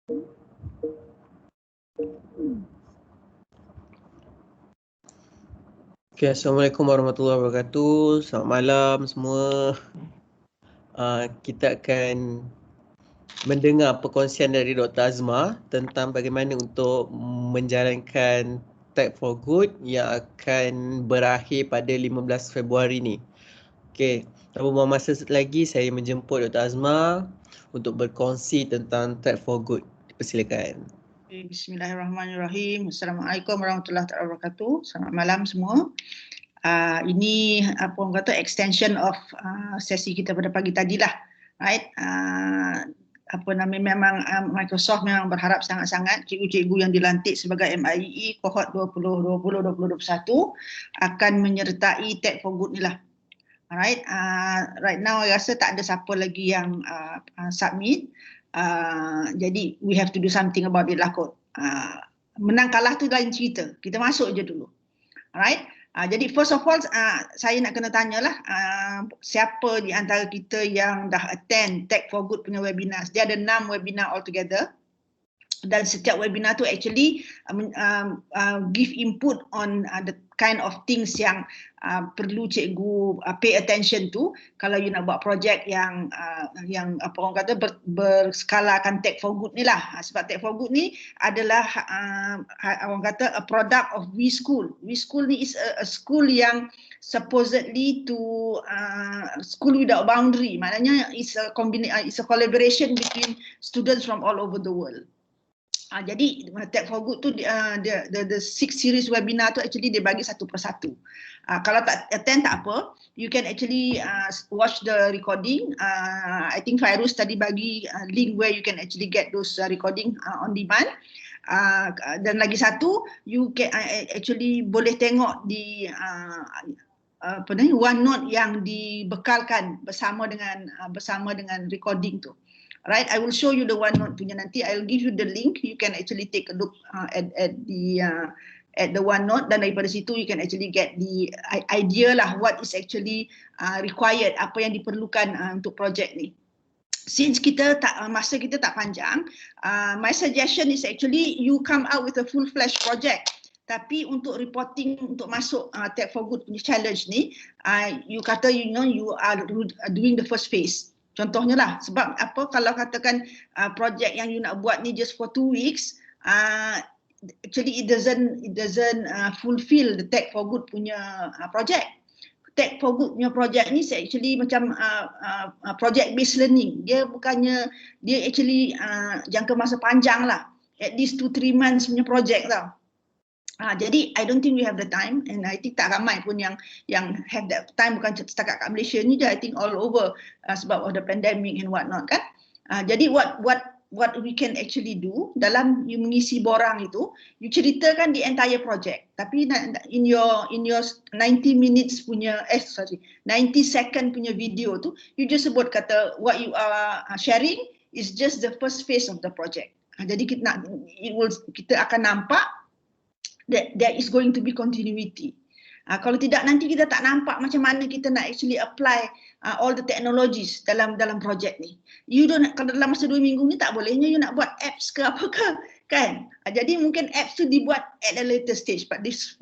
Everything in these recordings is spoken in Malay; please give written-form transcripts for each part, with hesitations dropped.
Okay, Assalamualaikum warahmatullahi wabarakatuh. Selamat malam semua. Kita akan mendengar perkongsian dari Dr. Azma tentang bagaimana untuk menjalankan Tech for Good yang akan berakhir pada 15 Februari ni. Okey, tanpa buang masa lagi, saya menjemput Dr. Azma untuk berkongsi tentang Tech for Good. Dipersilakan. Bismillahirrahmanirrahim. Assalamualaikum warahmatullahi wabarakatuh. Selamat malam semua. Ini apa orang kata extension of sesi kita pada pagi tadi lah, right? Memang Microsoft memang berharap sangat-sangat cikgu-cikgu yang dilantik sebagai MIE cohort 2020-2021 akan menyertai Tech for Good ni lah. Alright, right now I rasa tak ada siapa lagi yang submit. Jadi we have to do something about it lah kot. Menang kalah tu lain cerita. Kita masuk je dulu. Alright. Jadi first of all saya nak kena tanyalah siapa di antara kita yang dah attend Tech for Good punya webinar. Dia ada 6 webinar altogether. Dan setiap webinar tu actually give input on the kind of things yang perlu cikgu pay attention to kalau you nak buat projek yang apa orang kata berskalakan Tech for Good ni lah. Sebab Tech for Good ni adalah orang kata a product of WeSchool. WeSchool ni is a school yang supposedly to school without boundary. Maknanya it's a collaboration between students from all over the world. Jadi Tech for Good tu the 6 series webinar tu actually dia bagi satu persatu. Kalau tak attend tak apa, you can actually watch the recording. I think Fairuz tadi bagi link where you can actually get those recording on demand. Dan lagi satu, you can actually boleh tengok di OneNote yang dibekalkan bersama dengan recording tu. Right, I will show you the OneNote punya nanti. I'll give you the link. You can actually take a look at the OneNote, dan daripada situ you can actually get the idea lah what is actually required, apa yang diperlukan untuk projek ni. Since masa kita tak panjang, my suggestion is actually you come out with a full-fledged project. Tapi untuk reporting untuk masuk Tech for Good punya challenge ni, you kata you are doing the first phase. Contohnya lah, sebab apa kalau katakan projek yang you nak buat ni just for 2 weeks, actually it doesn't fulfill the Tech for Good punya projek. Tech for Good punya projek ni actually macam project based learning. Dia actually jangka masa panjang lah, at least 2-3 months punya projek tau. Jadi I don't think we have the time, and I think tak ramai pun yang have that time, bukan setakat kat Malaysia ni je, I think all over sebab of the pandemic and what not kan. Jadi what we can actually do dalam you mengisi borang itu, you ceritakan the entire project, tapi in your 90 minutes punya 90 second punya video tu, you just sebut kata what you are sharing is just the first phase of the project. Jadi kita akan nampak that there is going to be continuity. Kalau tidak, nanti kita tak nampak macam mana kita nak actually apply all the technologies dalam projek ni. Kalau dalam masa 2 minggu ni tak bolehnya you nak buat apps ke apa ke, kan? Jadi mungkin apps tu dibuat at a later stage, but this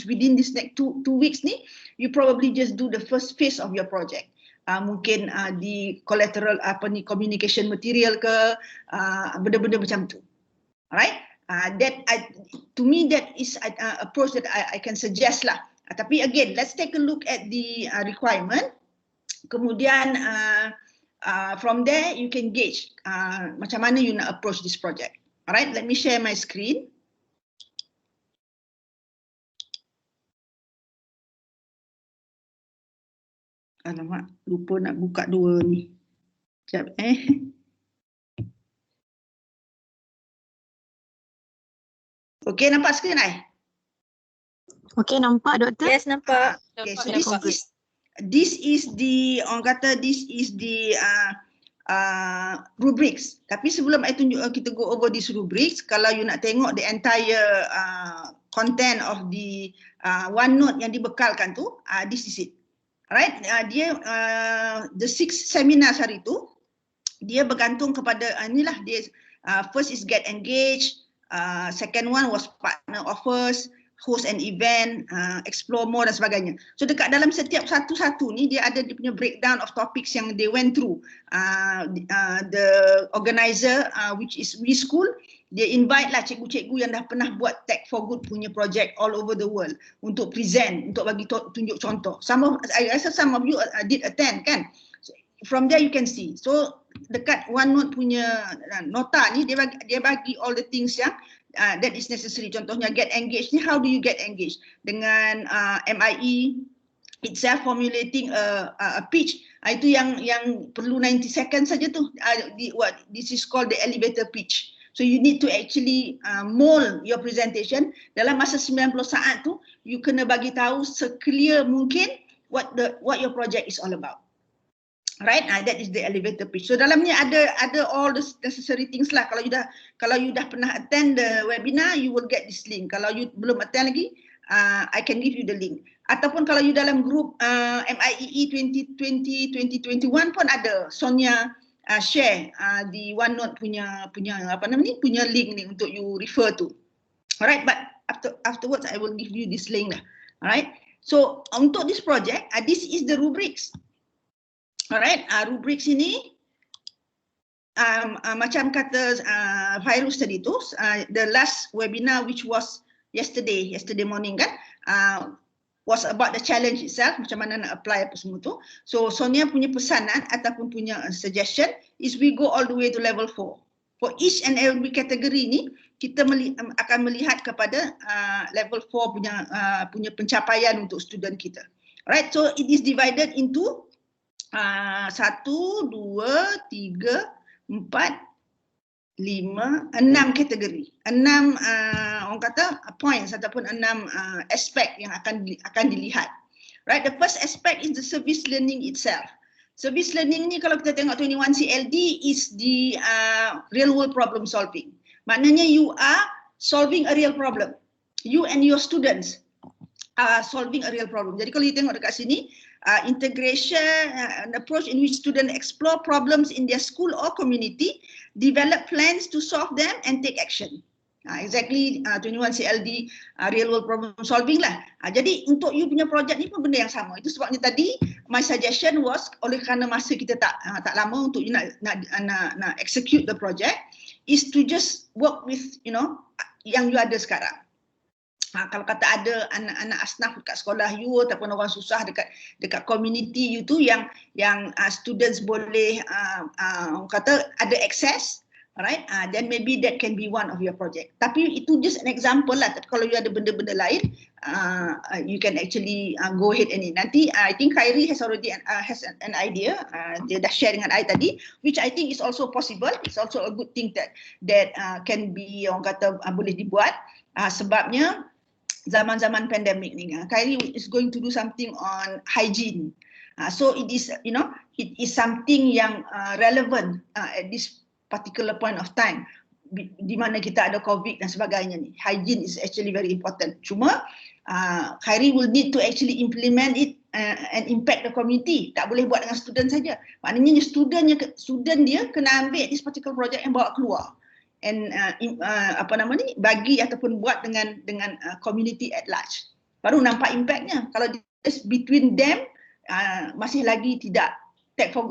within this next 2 weeks ni, you probably just do the first phase of your project. Mungkin di collateral communication material ke, benda-benda macam tu. Alright? To me that is an approach that I can suggest lah. Tapi again, let's take a look at the requirement. Kemudian from there you can gauge macam mana you nak approach this project. Alright, let me share my screen. Alamak, lupa nak buka dua ni. Sekejap Okey, nampak skrin Okey, nampak doktor? Yes, nampak. Okay, so this is the orang kata this is the rubrics. Tapi sebelum I tunjuk kita go over this rubrics, kalau you nak tengok the entire content of the OneNote yang dibekalkan tu, this is it. Alright, dia the 6 seminars hari tu, dia bergantung kepada inilah dia first is get engaged, second one was partner offers, host an event, explore more dan sebagainya. So dekat dalam setiap satu-satu ni dia ada dia punya breakdown of topics yang they went through. The organizer which is WeSchool, dia invite lah cikgu-cikgu yang dah pernah buat Tech for Good punya project all over the world untuk present, untuk bagi tunjuk contoh. I rasa some of you did attend kan. So, from there you can see. So dekat OneNote punya nota ni dia bagi all the things yang that is necessary. Contohnya get engaged ni, how do you get engaged? Dengan MIE itself formulating a pitch. Itu yang perlu 90 seconds saja tu. This is called the elevator pitch. So you need to actually mold your presentation. Dalam masa 90 saat tu, you kena bagi tahu se-clear mungkin what your project is all about. Right, that is the elevator pitch. So dalamnya ada all the necessary things lah. Kalau you dah pernah attend the webinar, you will get this link. Kalau you belum attend lagi, I can give you the link. Ataupun kalau you dalam group MIEE 2020-2021 pun ada Sonia share di OneNote punya link ni untuk you refer to. Alright, but afterwards I will give you this link lah. Alright. So untuk this project, this is the rubrics. Alright, rubrics ini macam kata Fairuz tadi tu, the last webinar which was yesterday morning kan, was about the challenge itself, macam mana nak apply apa semua tu. So Sonia punya pesanan ataupun punya suggestion is we go all the way to level 4. For each and every category ni, kita akan melihat kepada level 4 punya pencapaian untuk student kita. Alright, so it is divided into 1, 2, 3, 4, 5, 6 kategori. 6 orang kata points ataupun 6 aspek yang akan dilihat. Right, the first aspect is the service learning itself. Service learning ni kalau kita tengok 21 CLD is the real world problem solving. Maknanya you are solving a real problem. You and your students are solving a real problem. Jadi kalau you tengok dekat sini, integration, an approach in which students explore problems in their school or community, develop plans to solve them and take action. Exactly 21 CLD real world problem solving lah. Jadi untuk you punya projek ni pun benda yang sama. Itu sebabnya tadi my suggestion was, oleh kerana masa kita tak lama untuk you nak execute the project, is to just work with yang you ada sekarang. Kalau kata ada anak-anak asnaf dekat sekolah you ataupun orang susah dekat community you tu yang students boleh orang kata ada access, alright, then maybe that can be one of your project. Tapi itu just an example lah. Tapi kalau you ada benda-benda lain, you can actually go ahead and nanti I think Khairi has already has an idea. Dia dah share dengan I tadi, which I think is also possible. It's also a good thing that can be orang kata boleh dibuat. Sebabnya zaman-zaman pandemik ni, Khairi is going to do something on hygiene. So it is it is something yang relevant at this particular point of time di mana kita ada COVID dan sebagainya ni. Hygiene is actually very important. Cuma Khairi will need to actually implement it and impact the community. Tak boleh buat dengan student saja. Maknanya student dia kena ambil this particular project yang bawa keluar and bagi ataupun buat dengan community at large. Baru nampak impactnya. Kalau between them masih lagi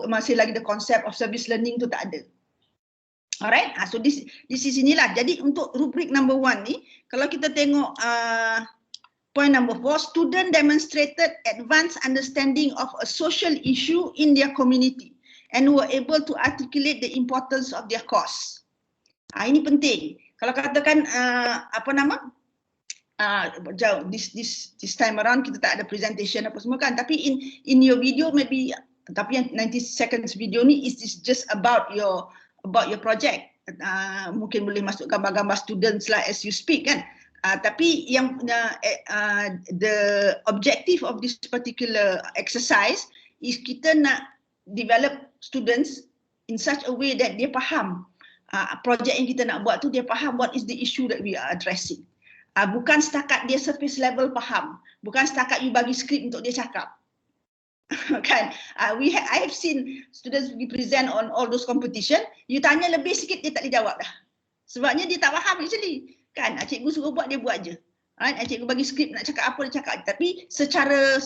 masih lagi the concept of service learning tu tak ada. Alright, so this is inilah. Jadi untuk rubrik number 1 ni, kalau kita tengok point number 4, student demonstrated advanced understanding of a social issue in their community and were able to articulate the importance of their cause. Ini penting. Kalau katakan this time around kita tak ada presentation apa semua kan, tapi in your video maybe, tapi yang 90 seconds video ni is just about your project. Mungkin boleh masuk gambar-gambar students lah as you speak kan. Tapi yang the objective of this particular exercise is kita nak develop students in such a way that dia faham projek yang kita nak buat tu, dia faham what is the issue that we are addressing. Bukan setakat dia surface level faham, bukan setakat you bagi skrip untuk dia cakap. Kan, I have seen students present on all those competition. You tanya lebih sikit dia tak boleh jawab dah. Sebabnya dia tak faham actually. Kan, cikgu suruh buat dia buat je. Right? Cikgu bagi skrip nak cakap apa dia cakap. Tapi secara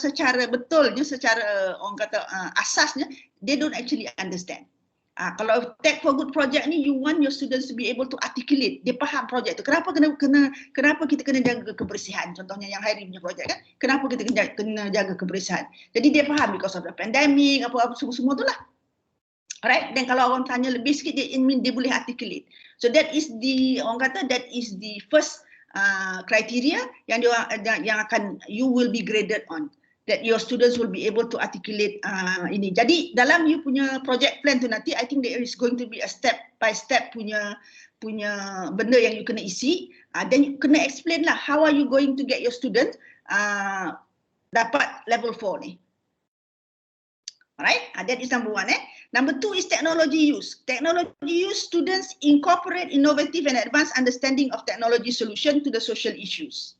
betulnya, secara orang kata asasnya, they don't actually understand. Kalau Tech for Good project ni, you want your students to be able to articulate. Dia faham projek tu. Kenapa kita kena jaga kebersihan? Contohnya yang Hairi punya projek kan. Kenapa kita kena jaga kebersihan? Jadi dia faham because of the pandemic, apa-apa semua tu lah. Alright, dan kalau orang tanya lebih sikit, dia boleh articulate. So that is the, orang kata, that is the first criteria yang akan you will be graded on. That your students will be able to articulate ini. Jadi dalam you punya project plan tu nanti, I think there is going to be a step by step punya benda yang you kena isi. Then you kena explain lah how are you going to get your student dapat level 4 ni. Alright, that is number 1. Number 2 is technology use. Technology use, students incorporate innovative and advanced understanding of technology solution to the social issues.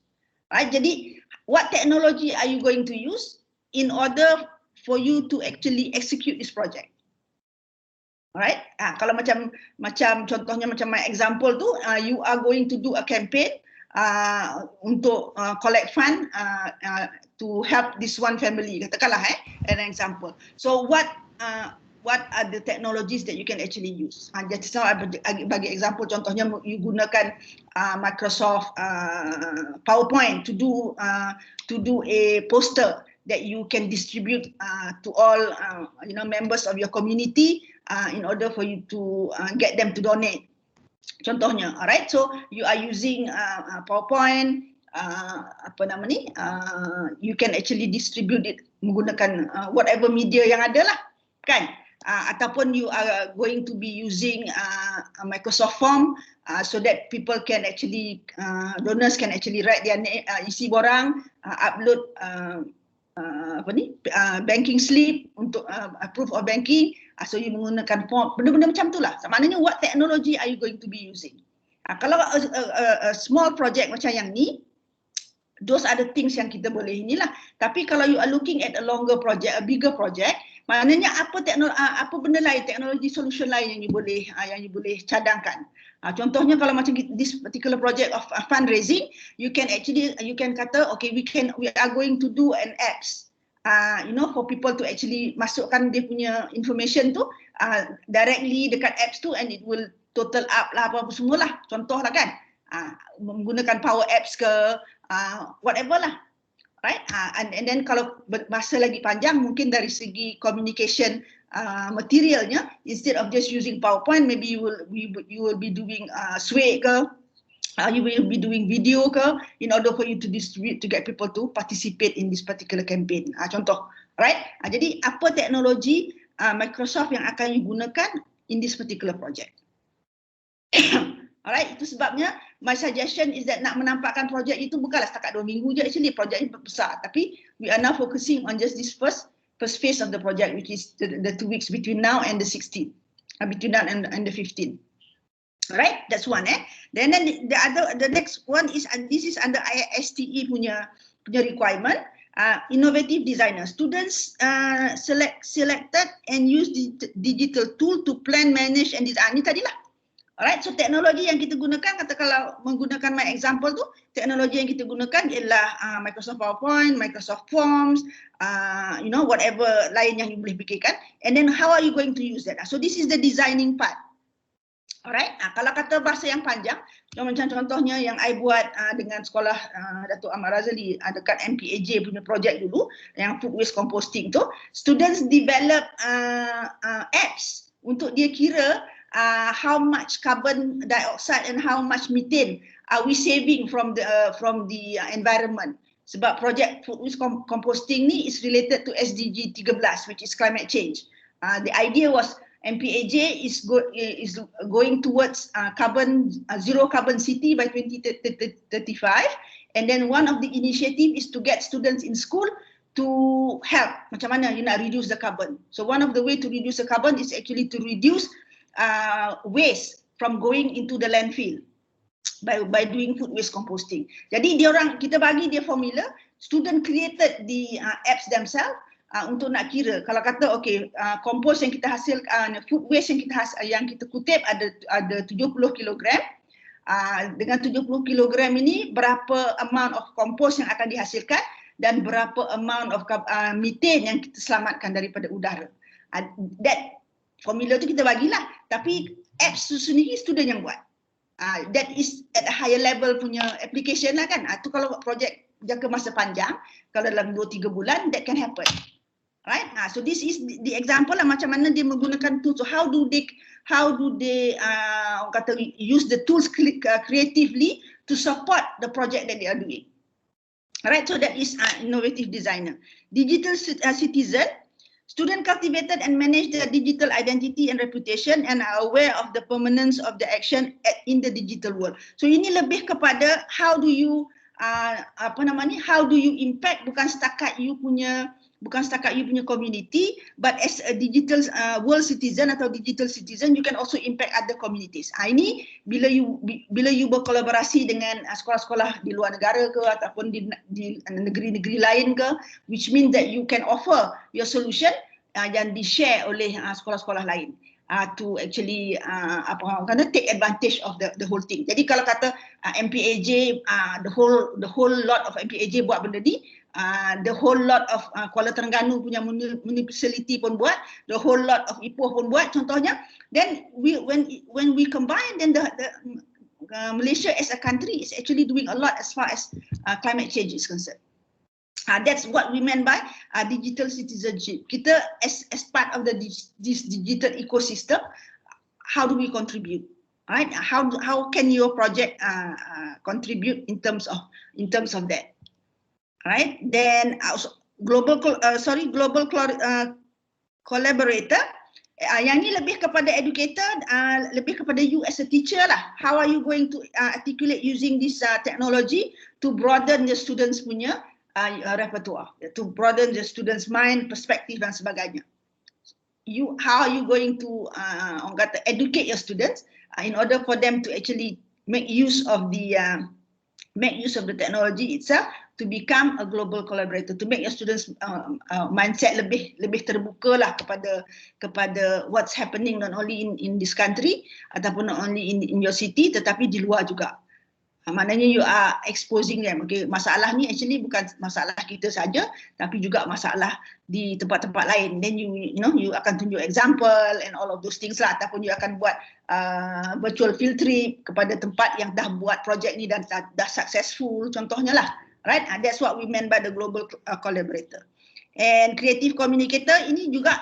Right, jadi what technology are you going to use in order for you to actually execute this project? Alright, kalau macam contohnya macam my example tu, you are going to do a campaign untuk collect fund to help this one family, katakanlah an example. So what are the technologies that you can actually use? Jadi saya bagi example, contohnya you gunakan Microsoft PowerPoint to do a poster that you can distribute to all members of your community in order for you to get them to donate. Contohnya, alright. So you are using PowerPoint, you can actually distribute it menggunakan whatever media yang ada lah, kan? Ataupun you are going to be using Microsoft Form so that people can actually, donors can actually write their name, isi borang, upload banking slip untuk proof of banking. So you menggunakan form, benda-benda macam tu lah. Maknanya what technology are you going to be using? Kalau a small project macam yang ni, those are the things yang kita boleh inilah. Tapi kalau you are looking at a longer project, a bigger project, maknanya apa benda lain, teknologi solution lain yang you boleh cadangkan. Contohnya kalau macam this particular project of fundraising, you can kata okay, we are going to do an apps, for people to actually masukkan dia punya information tu directly dekat apps tu, and it will total up lah apa semua lah, contoh lah kan, menggunakan Power Apps ke whatever lah. Right, and then kalau masa lagi panjang, mungkin dari segi communication materialnya, instead of just using PowerPoint, maybe you will be doing Sway ke, you will be doing video ke, in order for you to distribute to get people to participate in this particular campaign. Contoh, right? Jadi apa teknologi Microsoft yang akan you gunakan in this particular project? Alright, itu sebabnya my suggestion is that nak menampakkan projek itu bukanlah setakat 2 minggu je, actually projek ini besar, tapi we are now focusing on just this first phase of the project, which is the 2 weeks between now and the 16th, between now and the 15th. Alright, that's one. Then the next one is, and this is under ISTE punya requirement, innovative designer. Students selected and use the digital tool to plan, manage and design. Ini tadilah. Alright, so teknologi yang kita gunakan, kata kalau menggunakan my example tu, teknologi yang kita gunakan ialah Microsoft PowerPoint, Microsoft Forms, whatever lain yang you boleh fikirkan. And then how are you going to use that? So this is the designing part. Alright, kalau kata bahasa yang panjang, macam contohnya yang I buat dengan sekolah Datuk Ahmad Razali dekat MPAJ punya projek dulu, yang food waste composting tu, students develop apps untuk dia kira how much carbon dioxide and how much methane are we saving from the environment. Sebab projek food waste composting ni is related to SDG 13, which is climate change. The idea was MPAJ is going towards zero carbon city by 2035, and then one of the initiative is to get students in school to help macam mana you nak reduce the carbon. So one of the way to reduce the carbon is actually to reduce waste from going into the landfill by doing food waste composting. Jadi kita bagi dia formula, student created the apps themselves, untuk nak kira. Kalau kata kompos yang kita food waste yang kita kutip ada 70 kilogram. Dengan 70 kilogram ini berapa amount of kompos yang akan dihasilkan dan berapa amount of methane yang kita selamatkan daripada udara. That formula tu kita bagilah, tapi apps tu sendiri student yang buat. That is at a higher level punya application lah kan. Tu kalau projek jangka masa panjang, kalau dalam 2-3 bulan, that can happen. Right? So this is the example lah macam mana dia menggunakan tools. So how do they use the tools creatively to support the project that they are doing. Right? So that is innovative designer. Digital citizen. Student cultivated and managed their digital identity and reputation and are aware of the permanence of the action in the digital world. So ini lebih kepada how do you impact bukan setakat you punya community, but as a digital world citizen atau digital citizen, you can also impact other communities. Ini bila you berkolaborasi dengan sekolah-sekolah di luar negara ke ataupun di negeri-negeri lain ke, which means that you can offer your solution yang di-share oleh sekolah-sekolah lain to actually take advantage of the whole thing. Jadi kalau kata MPAJ, the whole lot of MPAJ buat benda ni, the whole lot of Kuala Terengganu punya municipality pun buat, the whole lot of Ipoh pun buat contohnya, then when we combine, then the Malaysia as a country is actually doing a lot as far as climate change is concerned. That's what we meant by digital citizenship. Kita as part of this digital ecosystem, how do we contribute? Right? How can your project contribute in terms of that? Right? Then also global collaborator. Yang ni lebih kepada educator, lebih kepada you as a teacher lah. How are you going to articulate using this technology to broaden the students punya repertoire, to broaden the students' mind, perspective dan sebagainya. How are you going to educate your students in order for them to actually make use of the technology itself to become a global collaborator, to make your students mindset lebih terbuka lah kepada what's happening not only in this country ataupun not only in your city tetapi di luar juga. Maknanya you are exposing them. Okay, masalah ni actually bukan masalah kita saja, tapi juga masalah di tempat-tempat lain. Then you akan tunjuk example and all of those things lah. Ataupun you akan buat virtual field trip kepada tempat yang dah buat projek ni dan dah successful contohnya lah. Right? That's what we meant by the global collaborator. And creative communicator ini juga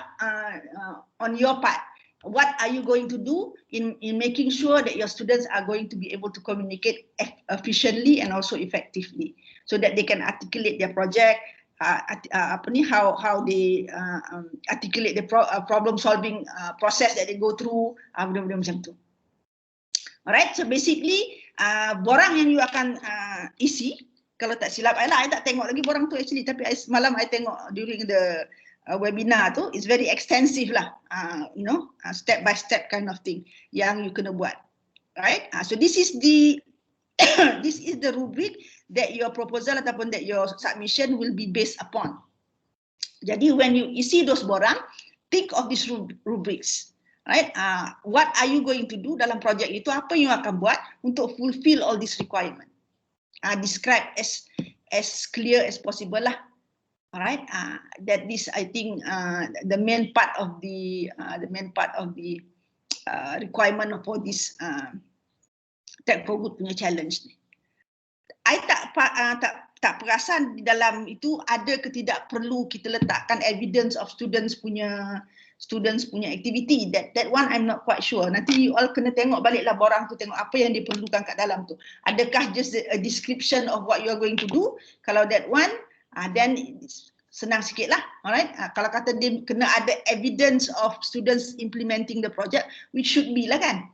on your part. What are you going to do in making sure that your students are going to be able to communicate efficiently and also effectively, so that they can articulate their project, how they articulate the problem solving process that they go through, benda-benda macam tu. Alright, so basically borang yang you akan isi, kalau tak silap I tak tengok lagi borang tu actually, tapi semalam I tengok during the webinar tu, is very extensive lah, step by step kind of thing yang you kena buat, right? So this is the rubric that your proposal ataupun that your submission will be based upon. Jadi when you isi those borang, think of these rubrics, right? What are you going to do dalam projek itu? Apa yang you akan buat untuk fulfill all these requirement? Describe as clear as possible lah. Alright, that is I think the main part of the requirement for this Tech for Good punya challenge ni. I tak perasan di dalam itu ada ke tidak perlu kita letakkan evidence of students punya activity. That one I'm not quite sure. Nanti you all kena tengok baliklah borang tu, tengok apa yang diperlukan kat dalam tu. Adakah just a description of what you are going to do? Kalau that one, then senang sikit lah. Alright, kalau kata dia kena ada evidence of students implementing the project, which should be lah kan.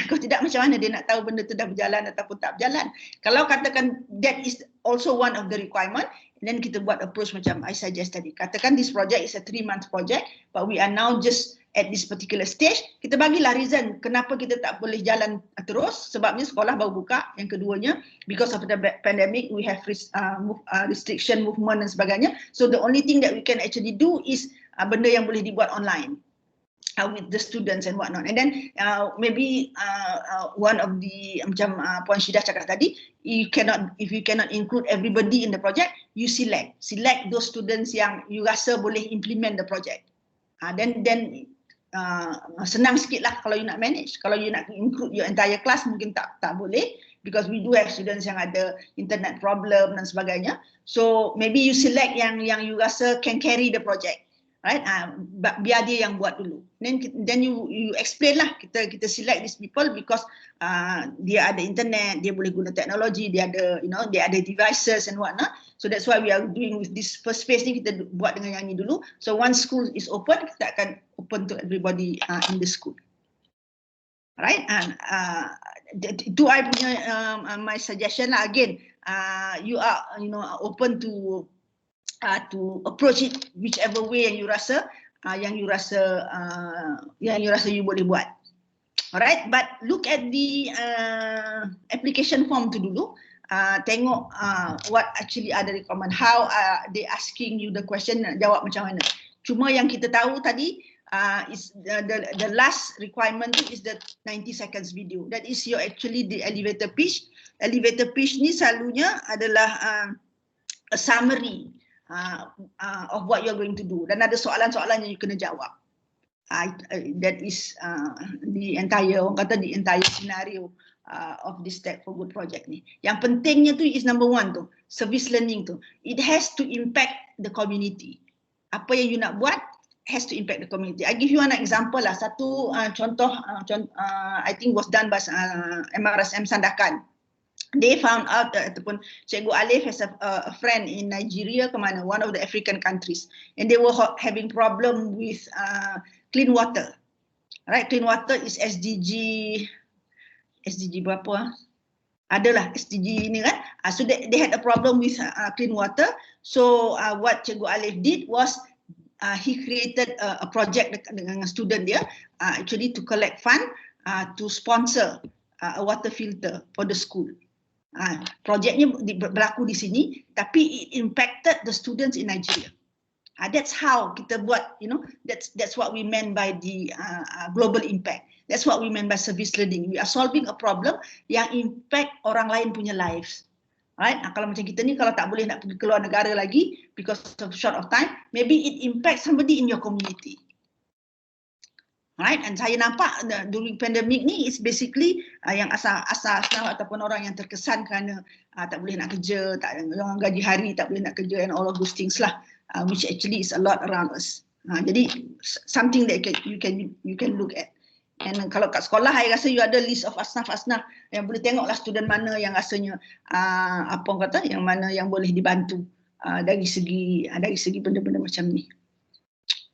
Kalau tidak macam mana dia nak tahu benda tu dah berjalan ataupun tak berjalan. Kalau katakan that is also one of the requirement, and then kita buat approach macam I suggest tadi. Katakan this project is a 3-month project, but we are now just at this particular stage, kita bagilah reason kenapa kita tak boleh jalan terus, sebabnya sekolah baru buka. Yang keduanya, because of the pandemic, we have restriction movement dan sebagainya. So the only thing that we can actually do is benda yang boleh dibuat online with the students and whatnot. And then maybe one of the macam Puan Syidah cakap tadi, if you cannot include everybody in the project, you select those students yang you rasa boleh implement the project. Then senang sikit lah kalau you nak manage. Kalau you nak include your entire class mungkin tak boleh, because we do have students yang ada internet problem dan sebagainya. So maybe you select yang you rasa can carry the project, right? Biar dia yang buat dulu. Then you explain lah, kita select these people because dia ada internet, dia boleh guna teknologi, dia ada dia ada devices and whatnot. So that's why we are doing with this first phase ni, kita buat dengan yang ni dulu. So once school is open, kita akan open to everybody in the school. Right? And itu I punya my suggestion lah. Again, you are open to approach it whichever way yang you rasa you boleh buat. Alright, but look at the application form tu dulu. Tengok what actually are the requirement, how they asking you the question, nak jawab macam mana. Cuma yang kita tahu tadi is the last requirement is the 90 seconds video. That is your actually the elevator pitch. Elevator pitch ni selalunya adalah a summary of what you're going to do, dan ada soalan-soalan yang you kena jawab. That is the entire scenario of this Tech for Good project ni. Yang pentingnya tu is number one tu, service learning tu. It has to impact the community. Apa yang you nak buat has to impact the community. I give you an example lah. Satu contoh, I think was done by MRSM Sandakan. They found out ataupun Cikgu Alif has a friend in Nigeria ke mana, one of the African countries, and they were having problem with clean water. Right, clean water is SDG berapa? Adalah SDG ni kan. So they had a problem with clean water. So what Cikgu Alif did was he created a project dengan student dia, actually to collect fund to sponsor a water filter for the school. Projeknya berlaku di sini, tapi it impacted the students in Nigeria. That's how kita buat, that's what we meant by the global impact. That's what we meant by service learning. We are solving a problem yang impact orang lain punya lives. Right? Kalau macam kita ni, kalau tak boleh nak pergi keluar negara lagi because of short of time, maybe it impacts somebody in your community. Right? And saya nampak during pandemic ni is basically yang asal-asal ataupun orang yang terkesan kerana tak boleh nak kerja, orang gaji hari tak boleh nak kerja, and all of those things lah, which actually is a lot around us. Jadi something that you can look at. And kalau kat sekolah, saya rasa you ada list of asnaf-asnaf yang boleh tengoklah student mana yang rasanya yang mana yang boleh dibantu dari segi benda-benda macam ni.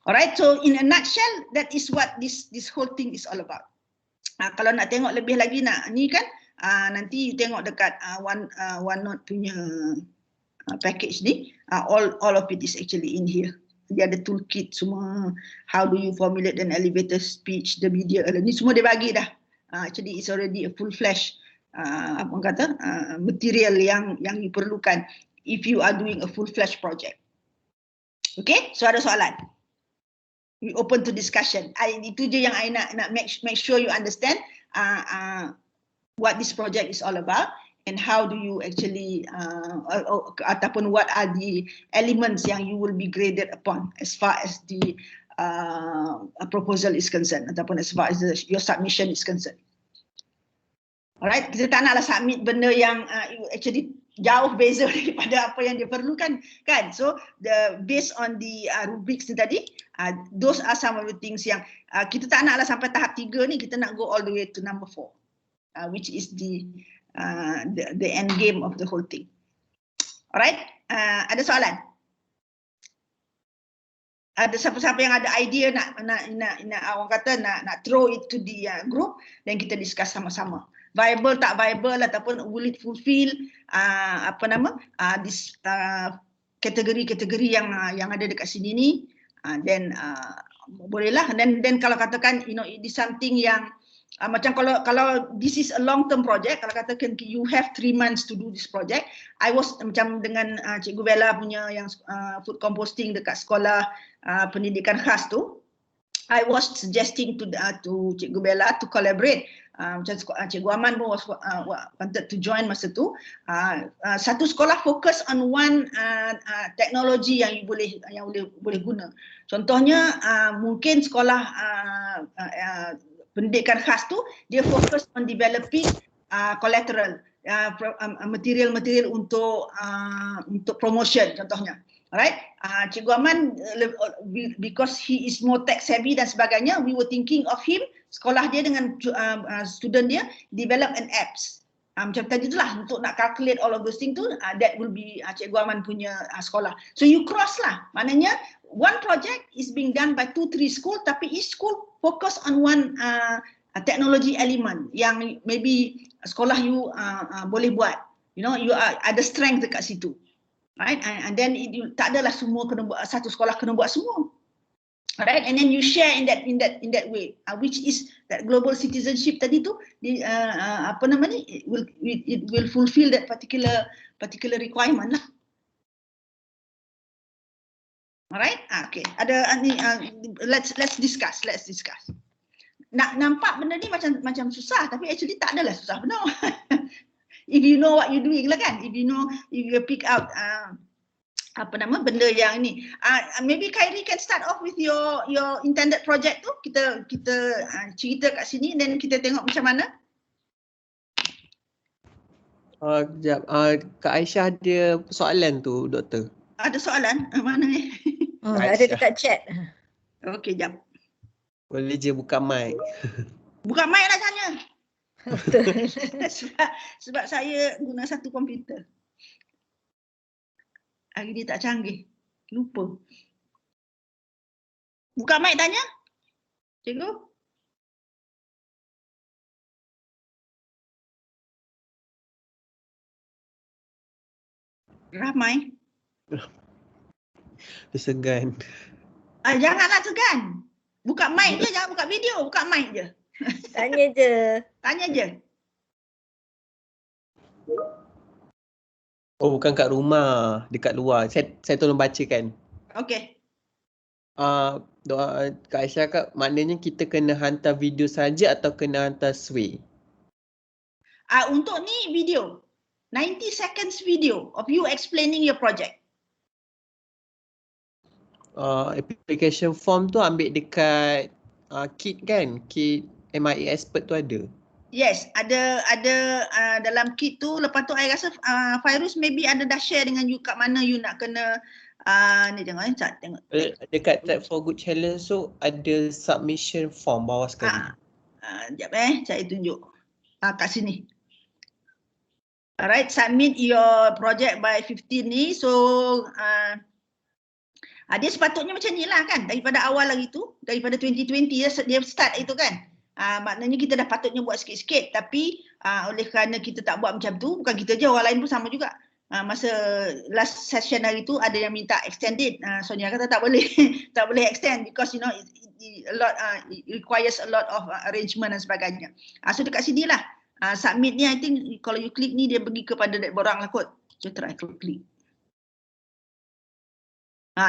Alright, so in a nutshell, that is what this whole thing is all about. Kalau nak tengok lebih lagi ni kan, nanti you tengok dekat OneNote punya package ni, all of it is actually in here. Dia ada toolkit semua, how do you formulate an elevator speech, the video, ni semua dia bagi dah. Actually it's already a full-fledged material yang diperlukan if you are doing a full-fledged project. Okay, so ada soalan? We open to discussion. Itu je yang I nak make sure you understand what this project is all about, and how do you actually ataupun what are the elements yang you will be graded upon as far as the proposal is concerned, ataupun as far as your submission is concerned. Alright, kita tak naklah submit benda yang actually jauh beza daripada apa yang dia perlukan kan. So based on the rubrics ni tadi, those are some of the things yang kita tak naklah sampai tahap 3 ni, kita nak go all the way to number 4, which is the end game of the whole thing. Alright, ada soalan? Ada siapa-siapa yang ada idea nak orang kata nak throw it to the group, dan kita discuss sama-sama. Viable tak viable, ataupun will it fulfill this kategori-kategori yang ada dekat sini ni, then bolehlah. Dan kalau katakan it is something yang macam kalau this is a long term project, kalau katakan you have 3 months to do this project, I was macam dengan Cikgu Bella punya yang food composting dekat sekolah pendidikan khas tu, I was suggesting to Cikgu Bella to collaborate. Macam Cikgu Aman pun wanted to join masa tu. Satu sekolah fokus on one teknologi yang boleh guna. Contohnya mungkin sekolah pendidikan khas tu dia fokus on developing collateral, material-material untuk promotion contohnya. Alright, Cikgu Aman because he is more tech savvy dan sebagainya, we were thinking of him, sekolah dia dengan student dia develop an apps. Macam tadi itulah untuk nak calculate all of those things tu, that will be Cikgu Aman punya sekolah. So you cross lah, maknanya one project is being done by 2-3 school, tapi each school focus on one technology element yang maybe sekolah you boleh buat. You know, you ada strength dekat situ. Right, and then tak adalah semua kena buat, satu sekolah kena buat semua. Alright, and then you share in that way, which is that global citizenship tadi tu, apa nama ni, it will fulfill that particular requirement lah. Alright, okay. Ada ni, let's discuss. Nampak benda ni macam susah, tapi actually tak adalah susah benar. If you know what you're doing lah kan, if you pick out benda yang ni. Maybe Khairi can start off with your intended project tu. Kita cerita kat sini dan kita tengok macam mana. Kejap. Kak Aisyah ada soalan tu, Doktor. Ada soalan? Mana ni? Ada dekat chat. Okey, jap. Boleh je buka mic. Buka mic lah tanya. Betul. sebab saya guna satu komputer. Hari ni tak canggih. Lupa. Buka mic tanya. Cikgu. Ramai. Segan. Janganlah segan. Buka mic je, jangan buka video. Buka mic je. Tanya je. Tanya je. Oh, bukan kat rumah, dekat luar. Saya tolong bacakan. Okey. Kak Aisyah, Kak, maknanya kita kena hantar video saja atau kena hantar sway? Untuk ni video. 90 seconds video of you explaining your project. Application form tu ambil dekat kit kan? Kit MIA Expert tu ada? Yes, ada dalam kit tu. Lepas tu I rasa Fairuz maybe ada dah share dengan you kat mana you nak kena ni tengok tengok. Dekat Tech for Good Challenge tu ada submission form bawah sekali. Sekejap saya tunjuk. Kat sini. Alright, submit your project by 15 ni. So dia sepatutnya macam ni lah kan. Daripada awal lagi tu, daripada 2020 dia start itu kan. Maknanya kita dah patutnya buat sikit-sikit, tapi oleh kerana kita tak buat macam tu, bukan kita je, orang lain pun sama juga. Masa last session hari tu ada yang minta extended, Sonia kata tak boleh tak boleh extend because you know it requires a lot of arrangement dan sebagainya. So dekat sini lah submit ni, I think kalau you klik ni dia pergi kepada that borang lah kot. So try klik.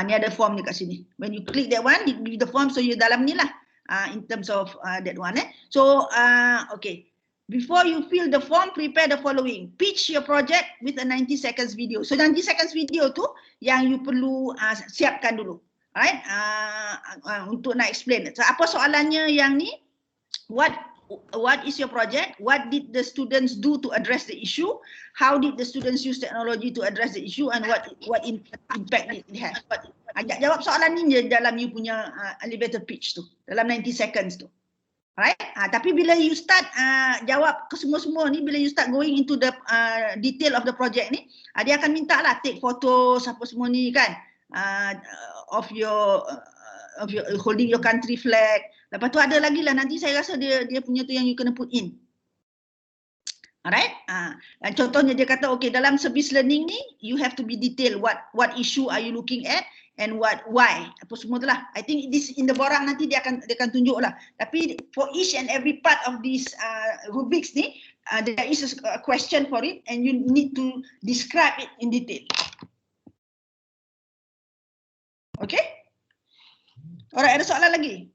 Ni ada form ni kat sini. When you click that one, you give the form, so you dalam ni lah. In terms of that one. So, okay. Before you fill the form, prepare the following. Pitch your project with a 90 seconds video. So, 90 seconds video tu yang you perlu siapkan dulu. Alright? Untuk nak explain. So, apa soalannya yang ni? What is your project? What did the students do to address the issue? How did the students use technology to address the issue? And what impact it had? Jawab soalan ni je dalam you punya elevator pitch tu. Dalam 90 seconds tu. Alright? Tapi bila you start jawab ke semua-semua ni, bila you start going into the detail of the project ni, dia akan minta lah take photos apa semua ni kan. Of your holding your country flag. Lepas tu ada lagi lah, nanti saya rasa dia punya tu yang you kena put in. Alright? Contohnya dia kata, okay, dalam service learning ni, you have to be detailed what issue are you looking at and why. Apa semua tu lah. I think this in the borang nanti dia akan tunjuk lah. Tapi for each and every part of these rubrics ni, there is a question for it and you need to describe it in detail. Okay? Alright, ada soalan lagi?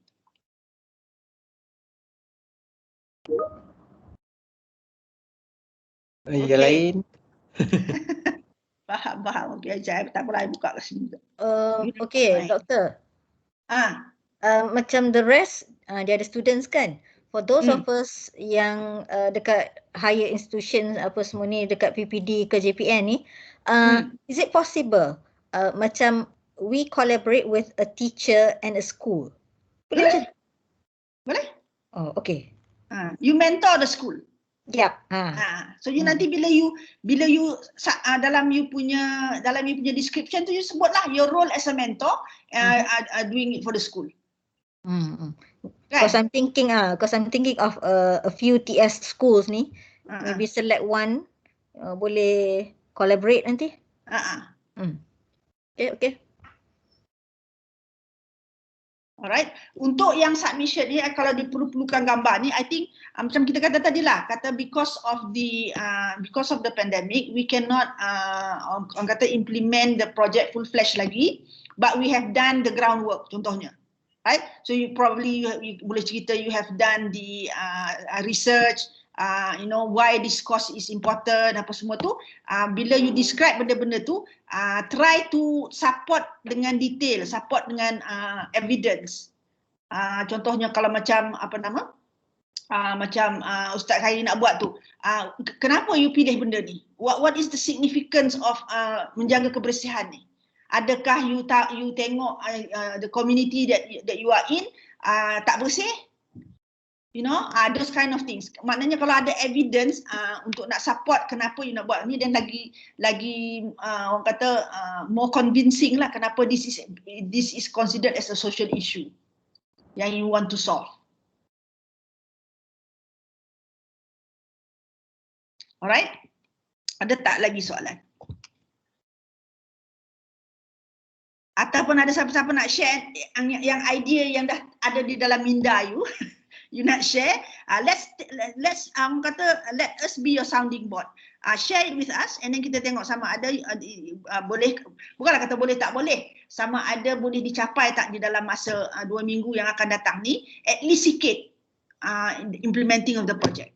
Yang lain? Faham. Okay, Ajay, tak apalah, buka kat sini. Okay, doktor. Macam the rest, dia ada students kan? For those of us yang dekat higher institution apa semua ni, dekat PPD ke JPN ni, is it possible macam we collaborate with a teacher and a school? Boleh. Boleh. Oh, okay. You mentor the school. Yep. So you nanti bila you dalam you punya description tu you sebutlah your role as a mentor doing it for the school. Because I'm thinking of a few TS schools ni, maybe select one, boleh collaborate nanti. Okay. Alright. Untuk yang submission ni, kalau diperlukan gambar ni, I think macam kita kata tadi lah, kata because of the pandemic, we cannot orang kata implement the project full-fledged lagi, but we have done the groundwork, contohnya. Right? So you probably you boleh cerita you have done the research, why this course is important, apa semua tu. Bila you describe benda-benda tu, try to support dengan detail, support dengan evidence. Contohnya kalau macam macam Ustaz Khairi nak buat tu, kenapa you pilih benda ni? What is the significance of menjaga kebersihan ni? Adakah you tengok the community that you are in tak bersih? Those kind of things. Maknanya kalau ada evidence untuk nak support kenapa you nak buat ni, dan lagi orang kata more convincing lah kenapa this is considered as a social issue yang you want to solve. Alright? Ada tak lagi soalan? Ataupun ada siapa-siapa nak share yang idea yang dah ada di dalam minda you, you nak share, let's let us be your sounding board. Share it with us and then kita tengok sama ada boleh, bukanlah kata boleh tak boleh, sama ada boleh dicapai tak di dalam masa 2 minggu yang akan datang ni, at least sikit implementing of the project.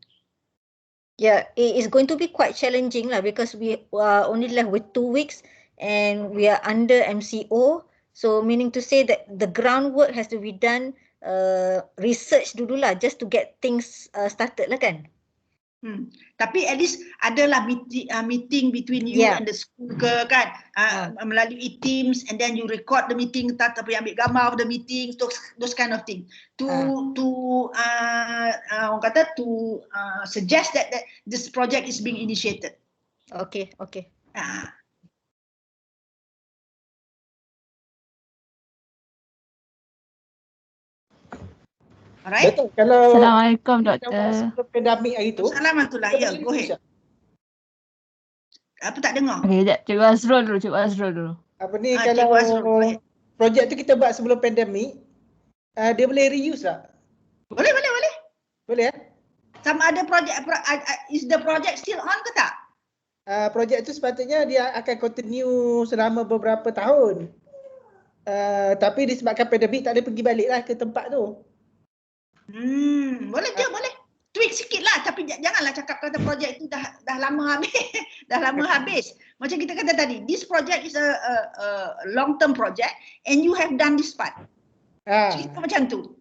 Yeah, it is going to be quite challenging lah, because we are only left with 2 weeks and we are under MCO, so meaning to say that the groundwork has to be done, research dululah just to get things started lah kan. Tapi at least adalah meeting between you and the school ke kan, melalui Teams, and then you record the meeting, tapi ambil gambar of the meeting, those kind of thing to orang kata to suggest that this project is being initiated. Okay. Alright. Betul. Kalau Assalamualaikum doktor. sebelum pandemik hari tu. Assalamualaikum. Ya, go ahead. Apa tak dengar? Okay, sekejap. Cikgu Azrul dulu. Apa ni, Cikgu kalau Azrul, go ahead. projek tu kita buat sebelum pandemik, dia boleh reuse tak? Boleh. Boleh Sama ada is the project still on ke tak? Projek tu sepatutnya dia akan continue selama beberapa tahun. Tapi disebabkan pandemik tak boleh pergi balik lah ke tempat tu. Boleh je, boleh. Tweak sikit lah, tapi janganlah cakap kata projek tu dah lama habis. Dah lama habis. Macam kita kata tadi, this project is a long term project and you have done this part. Cerita macam tu.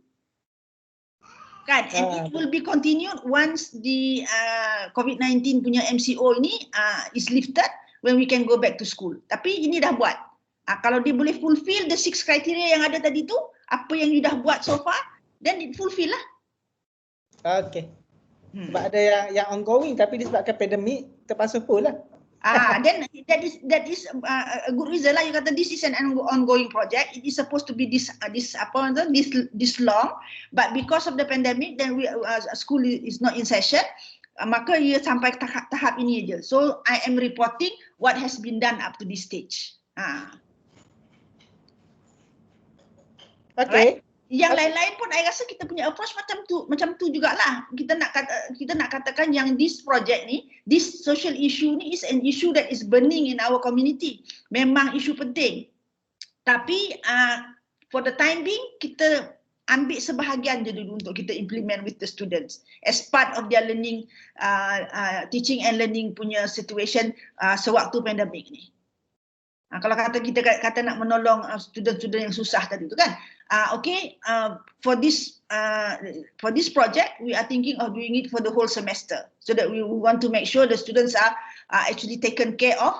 Kan? And it will be continued once the COVID-19 punya MCO ini is lifted, when we can go back to school. Tapi ini dah buat. Kalau dia boleh fulfill the 6 criteria yang ada tadi tu, apa yang you dah buat so far, then it fulfill lah. Okay. Sebab ada yang ongoing, tapi disebabkan pandemik terpaksa full lah. Then that is a good reason lah. You kata this is an ongoing project. It is supposed to be this long, but because of the pandemic, then school is not in session. maka ia sampai tahap ini aja. So I am reporting what has been done up to this stage. Okay. Yang lain-lain pun I rasa kita punya approach macam tu jugalah. Kita nak katakan yang this project ni, this social issue ni is an issue that is burning in our community. Memang isu penting. Tapi for the time being kita ambil sebahagian je dulu untuk kita implement with the students as part of their learning, teaching and learning punya situation sewaktu pandemik ni. Kalau kita kata nak menolong student-student yang susah tadi tu kan. For this project we are thinking of doing it for the whole semester, so that we want to make sure the students are actually taken care of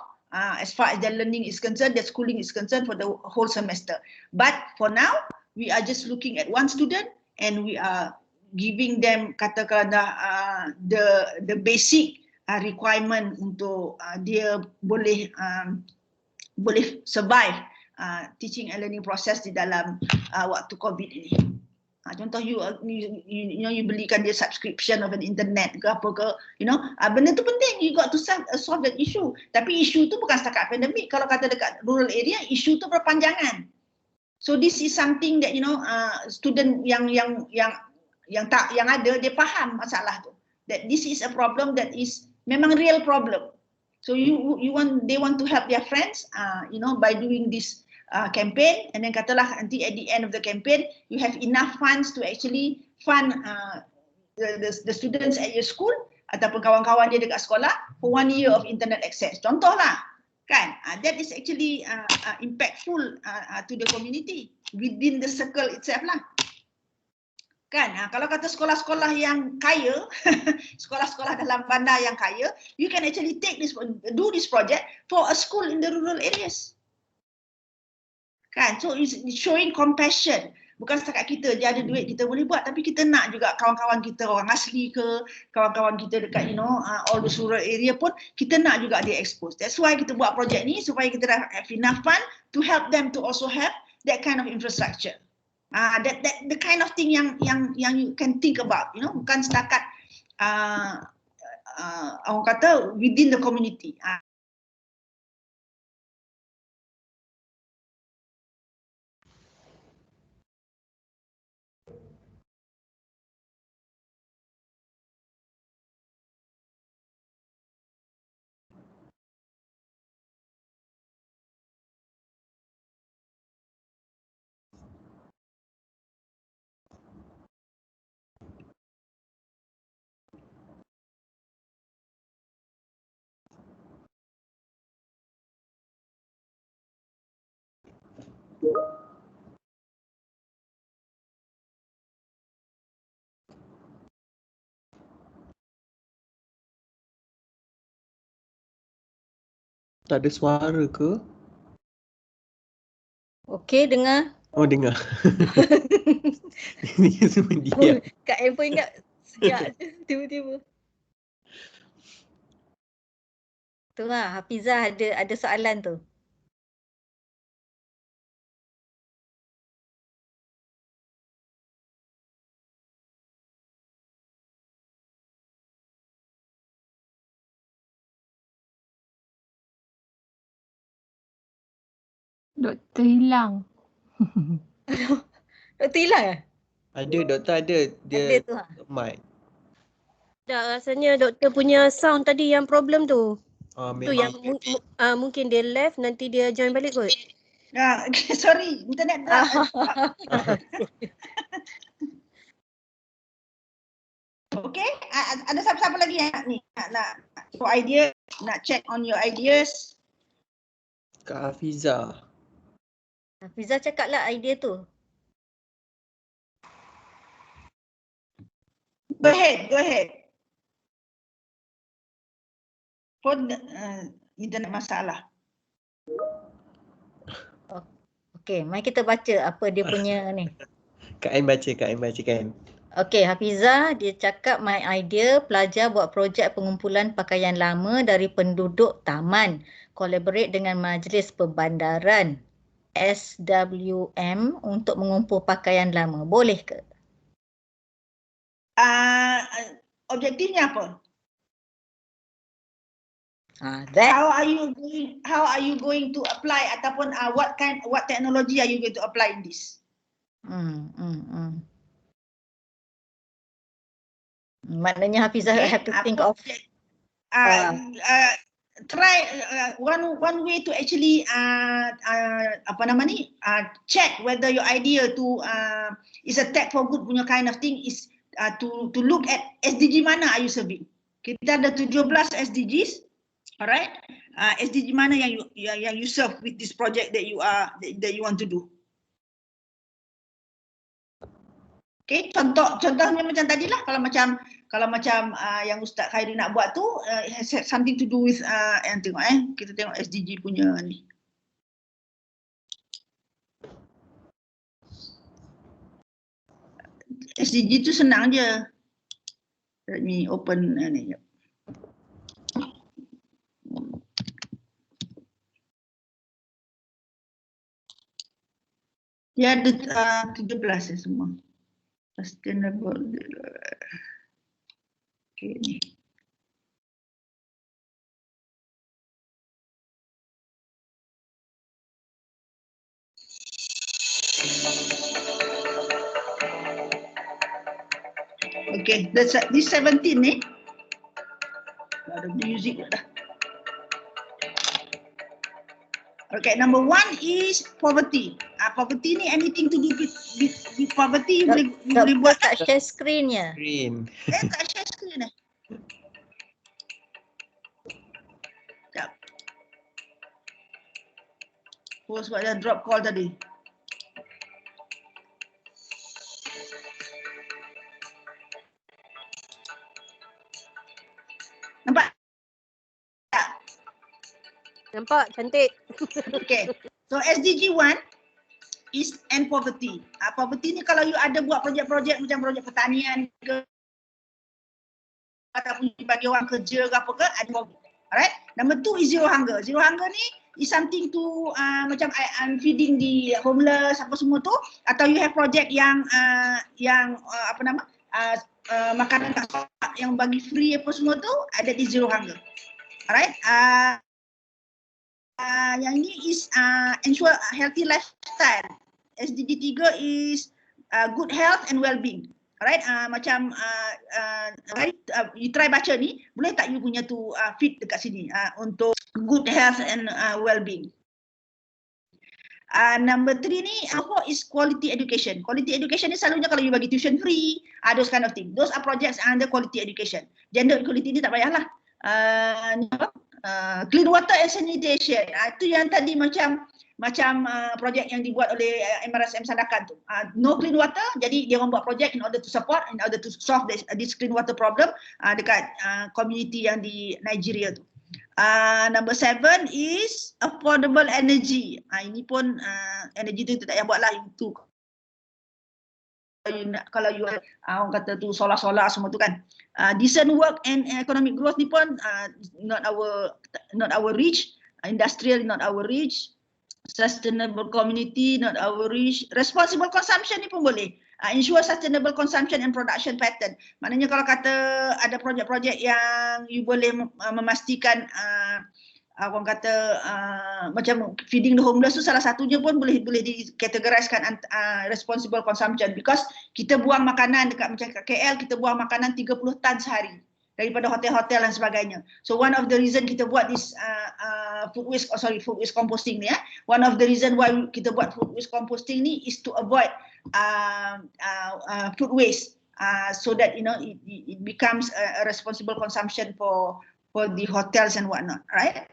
as far as their learning is concerned, their schooling is concerned for the whole semester. But for now we are just looking at one student and we are giving them katakanlah the basic requirement untuk dia boleh survive teaching and learning process di dalam waktu COVID ini. Contoh you belikan dia subscription of an internet ke apa ke, benda tu penting, you got to solve that issue. Tapi isu tu bukan setakat pandemik. Kalau kata dekat rural area, isu tu berpanjangan. So this is something that student yang ada dia faham masalah tu. That this is a problem that is memang real problem. So they want to help their friends, by doing this campaign, and then katalah nanti at the end of the campaign you have enough funds to actually fund the students at your school ataupun kawan-kawan dia dekat sekolah for 1 year of internet access. Contohlah, kan? That is actually impactful to the community within the circle itself lah. Kan, kalau kata sekolah-sekolah yang kaya, sekolah-sekolah dalam bandar yang kaya, you can actually do this project for a school in the rural areas. Kan, so it's showing compassion. Bukan setakat kita je ada duit kita boleh buat, tapi kita nak juga kawan-kawan kita orang asli ke, kawan-kawan kita dekat all the rural area pun kita nak juga dia expose. That's why kita buat projek ni, supaya kita have enough fund to help them to also have that kind of infrastructure. That the kind of thing yang you can think about, bukan setakat orang kata within the community. Tak ada suara ke? Okey, dengar. Oh, dengar. Ini semua diam. Kak Em pun ingat sejak tiba-tiba. Tu lah, Hafizah ada soalan tu. Doktor hilang. Doktor hilang? Ada, doktor ada. Dia Ada tu. mic. Tak, rasanya doktor punya sound tadi yang problem tu. Tu yang mungkin dia left, nanti dia join balik kot. Sorry, internet Okay, ada siapa-siapa lagi yang nak idea, nak check on your ideas? Kak Hafizah. Hafizah cakap lah idea tu. Go ahead. Phone internet masalah. Okey, mari kita baca apa dia punya ni. Kak Ain baca kan. Okey, Hafizah dia cakap my idea pelajar buat projek pengumpulan pakaian lama dari penduduk taman. Collaborate dengan Majlis Perbandaran SWM untuk mengumpul pakaian lama. Boleh ke? Objektifnya apa? How are you going to apply ataupun what technology are you going to apply in this? Maknanya Hafizah have to think of try one way to actually check whether your idea to is a tech for good punya kind of thing is to look at SDG mana are you serving. Kita ada 17 SDGs, alright? SDG mana yang you serve with this project that you want to do. Okay, contohnya macam tadilah, kalau macam yang Ustaz Khairi nak buat tu has something to do with yang tengok kita tengok SDG punya ni. SDG tu senang je. Let me open ni. Dia ada 17 ya semua. Sustainable. Okay ni. Okay, this 17 ni. Ada music dah. Okay, number 1 is poverty. Poverty ni anything to do with poverty you boleh buat tak share screen-nya. Tak share screen dah. Sekejap. Oh, sebab dia drop call tadi. Nampak? Nampak, cantik. Okay, so SDG 1 is end poverty. Poverty ni kalau you ada buat projek-projek macam projek pertanian ke ataupun bagi orang kerja ke apa ke, ada poverty. Alright. Number 2 is zero hunger. Zero hunger ni is something to macam I'm feeding the homeless apa semua tu, atau you have project yang makanan yang bagi free apa semua tu, ada di zero hunger. Alright. Yang ini is ensure healthy lifestyle. SDG 3 is good health and well-being. Alright, you try baca ni, boleh tak you punya tu fit dekat sini untuk good health and well-being. Number 3 ni apa is quality education. Quality education ni selalunya kalau you bagi tuition free, those kind of thing. Those are projects under quality education. Gender equality ni tak payahlah. Clean water and sanitation. Itu yang tadi macam projek yang dibuat oleh MRSM Sandakan tu. No clean water, jadi dia orang buat projek in order to support, in order to solve this clean water problem dekat community yang di Nigeria tu. Number 7 is affordable energy. Ini pun energy tu tak payah buat lah, itu kalau you orang kata tu solar semua tu kan. Decent work and economic growth ni pun not our reach. Industrial not our reach. Sustainable community not our reach. Responsible consumption ni pun boleh. Ensure sustainable consumption and production pattern. Maknanya kalau kata ada projek-projek yang you boleh memastikan orang kata macam feeding the homeless tu salah satunya pun boleh dikategoriskan responsible consumption, because kita buang makanan dekat macam kat KL, kita buang makanan 30 tan sehari daripada hotel-hotel dan sebagainya. So one of the reason kita buat this food waste composting ni, one of the reason why kita buat food waste composting ni is to avoid food waste, so that it becomes a responsible consumption for the hotels and whatnot, right?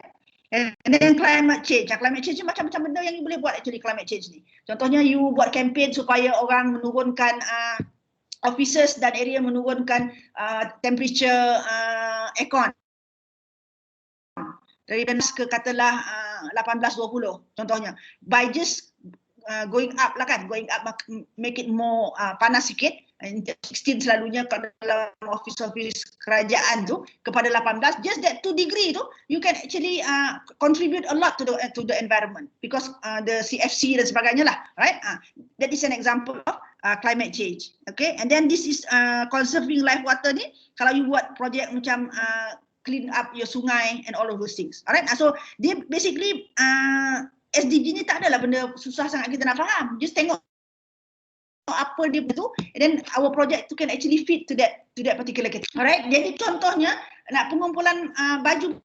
And then climate change. Climate change ni macam-macam benda yang you boleh buat actually climate change ni. Contohnya you buat campaign supaya orang menurunkan offices dan area menurunkan temperature aircon dari panas ke katalah 18-20 contohnya, by just going up lah kan, going up make it more panas sikit. 16 selalunya dalam office kerajaan tu kepada 18, just that 2 degree tu you can actually contribute a lot to the environment, because the CFC dan sebagainya lah, right? That is an example of climate change. Okay, and then this is conserving life water ni. Kalau you buat projek macam clean up your sungai and all of those things. Alright, so dia basically SDG ni tak adalah benda susah sangat kita nak faham. Just tengok apa dia tu, and then our project tu can actually fit to that particular category. Alright, jadi contohnya nak pengumpulan baju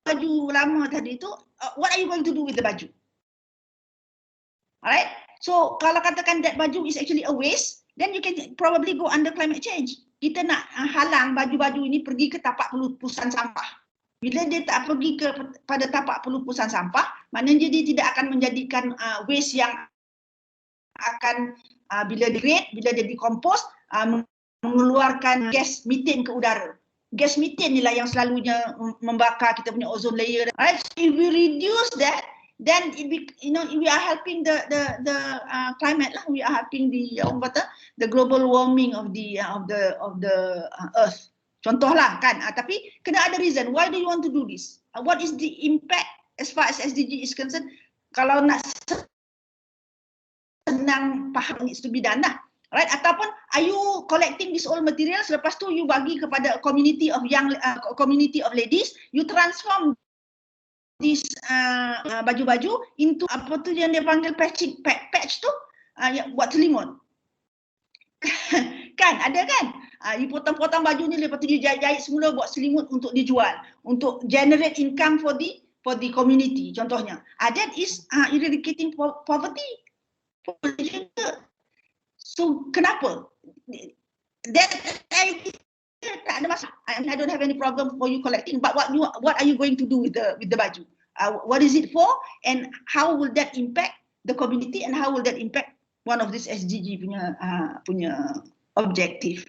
lama tadi tu, what are you going to do with the baju? Alright, so kalau katakan that baju is actually a waste, then you can probably go under climate change. Kita nak halang baju-baju ini pergi ke tapak pelupusan sampah. Bila dia tak pergi pada tapak pelupusan sampah, maknanya dia tidak akan menjadikan waste yang akan bila degrade, bila dia decompose, mengeluarkan gas methane ke udara. Gas methane inilah yang selalunya membakar kita punya ozone layer. Right? So if we reduce that, then we are helping the climate lah. We are helping the global warming of the earth. Contohlah kan, tapi kena ada reason. Why do you want to do this? What is the impact as far as SDG is concerned? Kalau nak senang faham, needs to be done lah. Right? Ataupun are you collecting this old materials, lepas tu you bagi kepada community of ladies, you transform this baju-baju into apa tu yang dia panggil patch tu, buat selimut. Kan ada kan? You potong-potong baju ni, lepas tu you jahit semula buat selimut untuk dijual, untuk generate income for the community contohnya. That is eradicating poverty. So kenapa? That tak ada masalah. I don't have any problem for you collecting, but what are you going to do with the baju? What is it for, and how will that impact the community, and how will that impact one of this SDG punya objektif?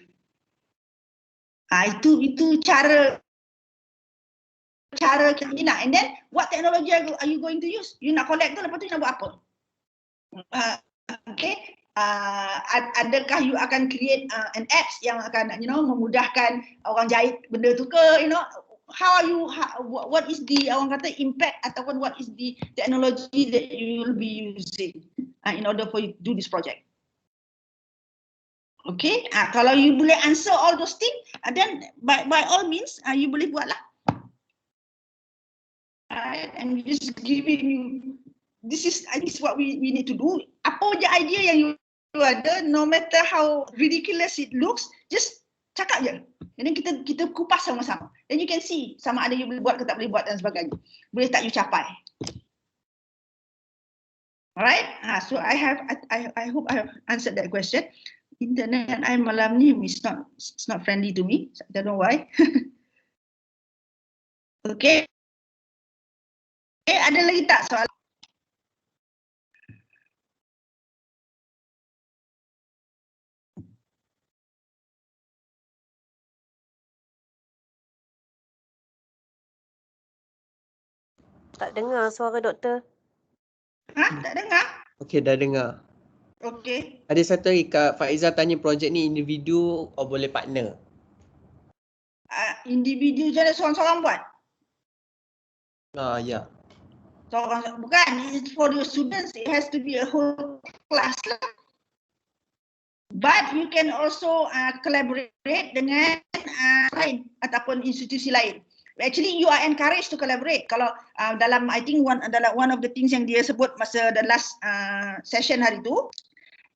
Itu cara kita nak. And then what technology are you going to use? You nak collect tu, lepas tu you nak buat apa? Okay. Adakah you akan create an apps yang akan memudahkan orang jahit benda tu ke, what is the orang kata impact, ataupun what is the technology that you will be using in order for you to do this project? Okay, kalau you boleh answer all those things, then by all means you boleh buat lah. And just giving you, this is what we need to do. Apa je idea yang you ada, no matter how ridiculous it looks, just cakap je. And then kita kupas sama-sama. Then you can see sama ada you boleh buat ke tak boleh buat dan sebagainya. Boleh tak you capai. Alright, so I hope I have answered that question. Internet I malam ni it's not friendly to me. I don't know why. Okay. Ada lagi tak soalan? Tak dengar suara doktor. Tak dengar? Okey, dah dengar. Okey. Ada satu lagi, Kak Faizal tanya projek ni individu atau boleh partner? Individu je ada seorang-seorang buat? Ya. Seorang, bukan, it's for the students, it has to be a whole class lah. But you can also collaborate dengan lain ataupun institusi lain. Actually, you are encouraged to collaborate. Kalau dalam, I think one of the things yang dia sebut masa the last session hari tu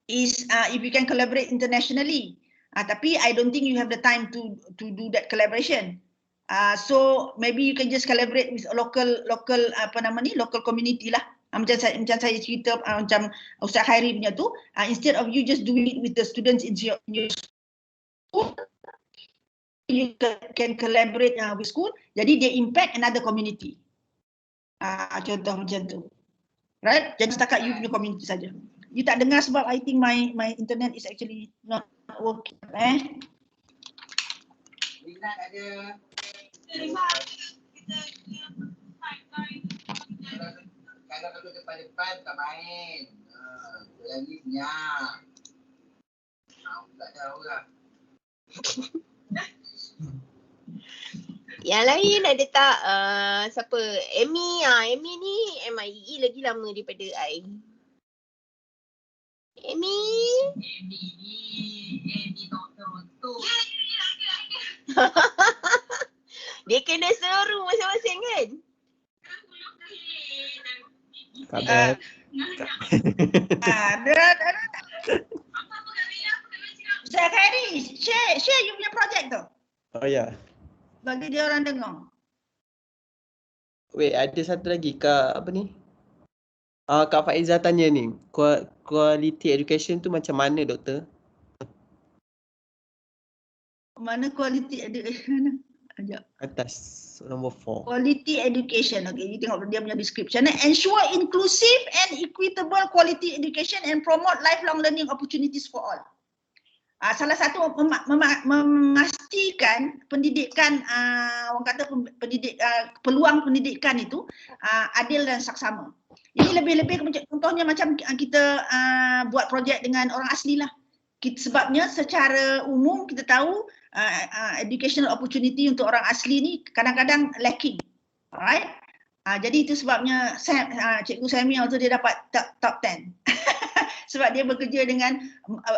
is if you can collaborate internationally. Tapi I don't think you have the time to do that collaboration. So maybe you can just collaborate with local local community lah. Macam saya cerita macam Ustaz Khairi punya tu, instead of you just doing it with the students in your school, you can collaborate with school, jadi dia impact another community. Contoh macam tu. Right? Jadi setakat you punya community saja. You tak dengar sebab I think my internet is actually not working. Minat ada. Kalau duduk depan-depan tak main. Yang ni senyap. Tak tahu lah. Yang lain ada tak siapa? Amy, Amy ni MIE lagi lama daripada I. Amy doktor untuk. Dia kena seru masing-masing kan? Kak Ustaz Khairi, share you punya projek tu. Oh ya. Bagi dia orang dengar. Wait, ada satu lagi Kak apa ni? Kak Faizah tanya ni, quality education tu macam mana doktor? Mana quality education? Sekejap. Atas nombor 4. Quality education. Okay, you tengok dia punya description. Ensure inclusive and equitable quality education and promote lifelong learning opportunities for all. Salah satu memastikan pendidikan, orang kata peluang pendidikan itu adil dan saksama. Ini lebih-lebih contohnya macam kita buat projek dengan orang asli lah. Sebabnya secara umum kita tahu educational opportunity untuk orang asli ni kadang-kadang lacking. Alright? Jadi itu sebabnya Cikgu Sami waktu dia dapat top 10. Sebab dia bekerja dengan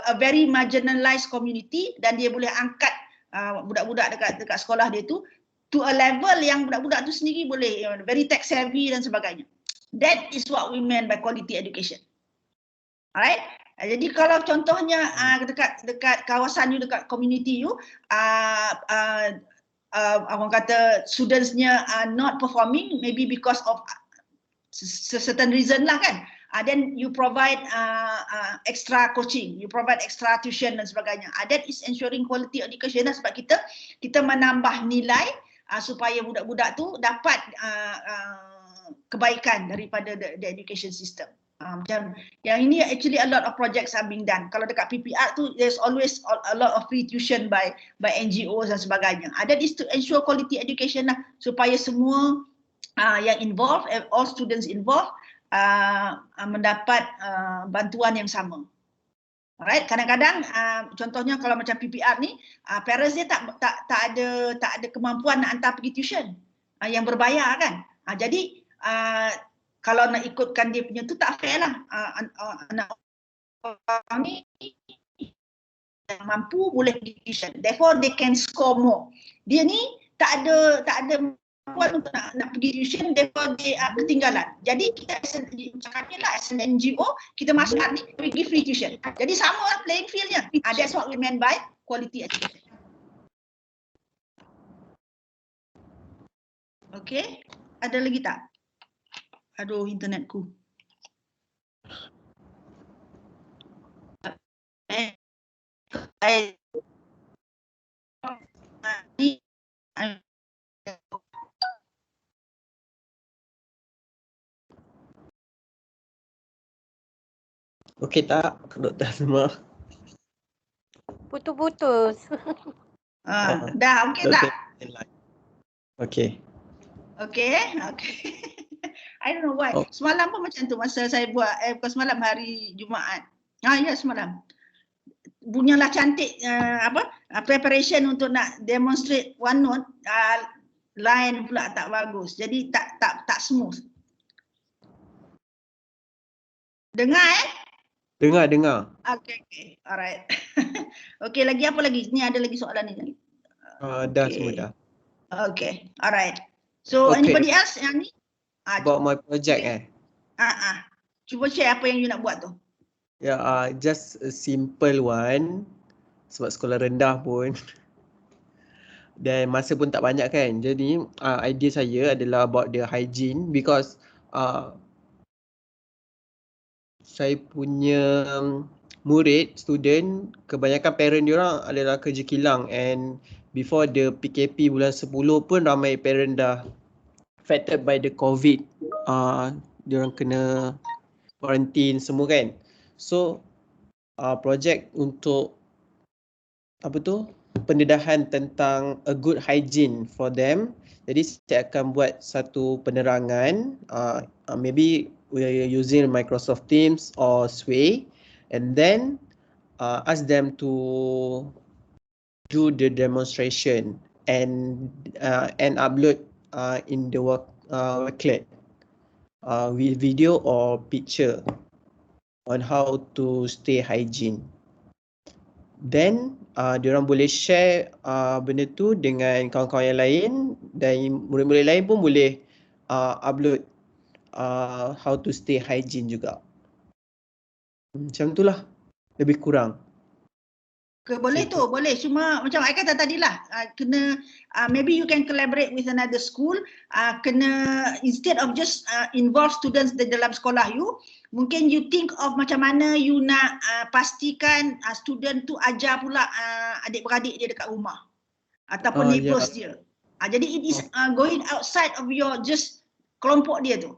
a very marginalized community dan dia boleh angkat budak-budak dekat sekolah dia tu to a level yang budak-budak tu sendiri boleh very tech savvy dan sebagainya. That is what we meant by quality education. Alright? Jadi kalau contohnya dekat kawasan you, dekat community you, orang kata studentsnya are not performing, maybe because of certain reason lah kan. Then you provide extra coaching, you provide extra tuition dan sebagainya. That is ensuring quality education lah, sebab kita menambah nilai supaya budak-budak tu dapat kebaikan daripada the education system. Macam yang ini actually a lot of projects are being done. Kalau dekat PPR tu there's always a lot of free tuition by NGOs dan sebagainya. That is to ensure quality education lah, supaya semua yang involved, all students involved mendapat bantuan yang sama. Alright, kadang-kadang contohnya kalau macam PPR ni, parents dia tak ada kemampuan nak hantar pergi tuition yang berbayar kan. Jadi kalau nak ikutkan dia punya tu tak fair lah. Anak orang ni yang mampu boleh pergi tuition. Therefore they can score more. Dia ni tak ada kemampuan untuk nak pergi tuition, therefore dia ketinggalan. Jadi kita cakapnya lah as an NGO, kita masuk ni, we give free tuition. Jadi sama lah playing fieldnya. That's what we meant by quality education. Okay, ada lagi tak? Aduh, internetku. Okey tak, Doktor Azma? Putus-putus. Dah, okey tak? Okey. Okay. I don't know why. Semalam pun macam tu masa saya buat, bukan semalam, hari Jumaat. Ya semalam. Bunyalah cantik preparation untuk nak demonstrate OneNote, line pula tak bagus. Jadi tak smooth. Dengar Dengar. Okay. Alright. Okay, lagi apa lagi? Ni ada lagi soalan ni. Dah semua dah. Okay. Alright. So anybody else yang ni? About my project Cuba share apa yang you nak buat tu. Just a simple one. Sebab sekolah rendah pun. Dan masa pun tak banyak kan. Jadi idea saya adalah about the hygiene, because saya punya murid, student, kebanyakan parent diorang adalah kerja kilang, and before the PKP bulan 10 pun ramai parent dah affected by the COVID. Diorang kena quarantine semua kan. So projek untuk pendedahan tentang a good hygiene for them. Jadi saya akan buat satu penerangan, maybe we are using Microsoft Teams or Sway, and then ask them to do the demonstration and upload in the worklet with video or picture on how to stay hygiene. Then diorang boleh share benda tu dengan kawan-kawan yang lain, dan murid-murid lain pun boleh upload how to stay hygiene juga. Macam tu lah lebih kurang. Boleh tu, boleh. Cuma macam I kata tadilah, kena maybe you can collaborate with another school. Kena instead of just involve students di dalam sekolah you, mungkin you think of macam mana you nak pastikan student tu ajar pula adik-beradik dia dekat rumah ataupun neighbours dia. Jadi it is going outside of your just kelompok dia tu.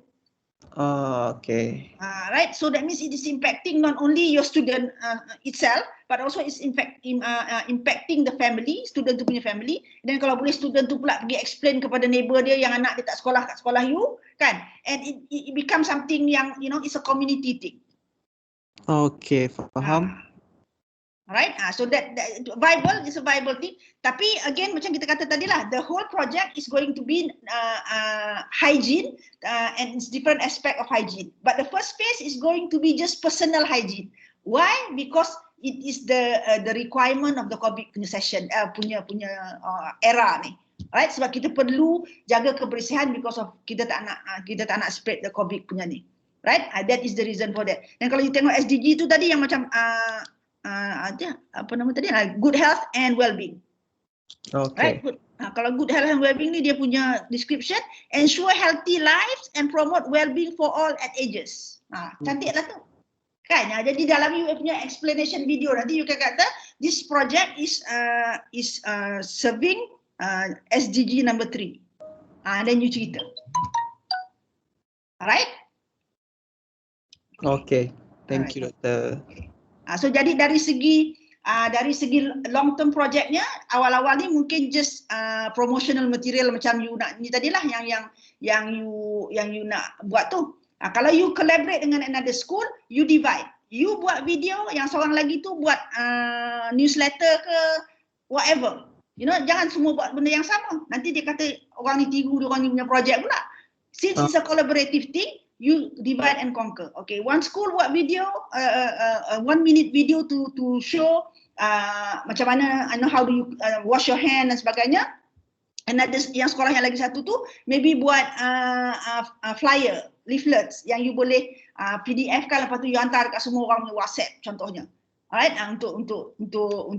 Okay. Right, so that means it is impacting not only your student itself, but also it's impacting the family, student tu punya family. Dan kalau boleh student tu pula pergi explain kepada neighbor dia yang anak dia tak sekolah kat sekolah you, kan? And it becomes something yang it's a community thing. Okay, faham. Right, so that viable is a viable thing. Tapi again macam kita kata tadi lah, the whole project is going to be hygiene and it's different aspect of hygiene. But the first phase is going to be just personal hygiene. Why? Because it is the requirement of the COVID punya session, punya era ni. Right, sebab kita perlu jaga kebersihan because of kita tak nak spread the COVID punya ni. Right, that is the reason for that. Dan kalau you tengok SDG tu tadi yang macam apa nama tadi, good health and well-being. Okay. Right, good. Kalau good health and well-being ni dia punya description, ensure healthy lives and promote well-being for all at ages. Cantik lah tu. Kan? Jadi dalam you punya explanation video nanti you can kata this project is serving SDG number 3. Then you cerita. Alright? Okay. Thank you, Doktor. So jadi dari segi long term projectnya, awal-awal ni mungkin just promotional material macam you nak ni tadilah yang you nak buat tu. Kalau you collaborate dengan another school, you divide. You buat video, yang seorang lagi tu buat newsletter ke whatever. Jangan semua buat benda yang sama. Nanti dia kata orang ni tiru dia orang ni punya project pula. Since it's a collaborative thing, you divide and conquer. Okay, one school buat video, 1 minute video to show macam mana, how do you wash your hand dan sebagainya. Another yang sekolah yang lagi satu tu maybe buat flyer, leaflets yang you boleh PDF kan, lepas tu you hantar kat semua orang punya WhatsApp contohnya. Alright, untuk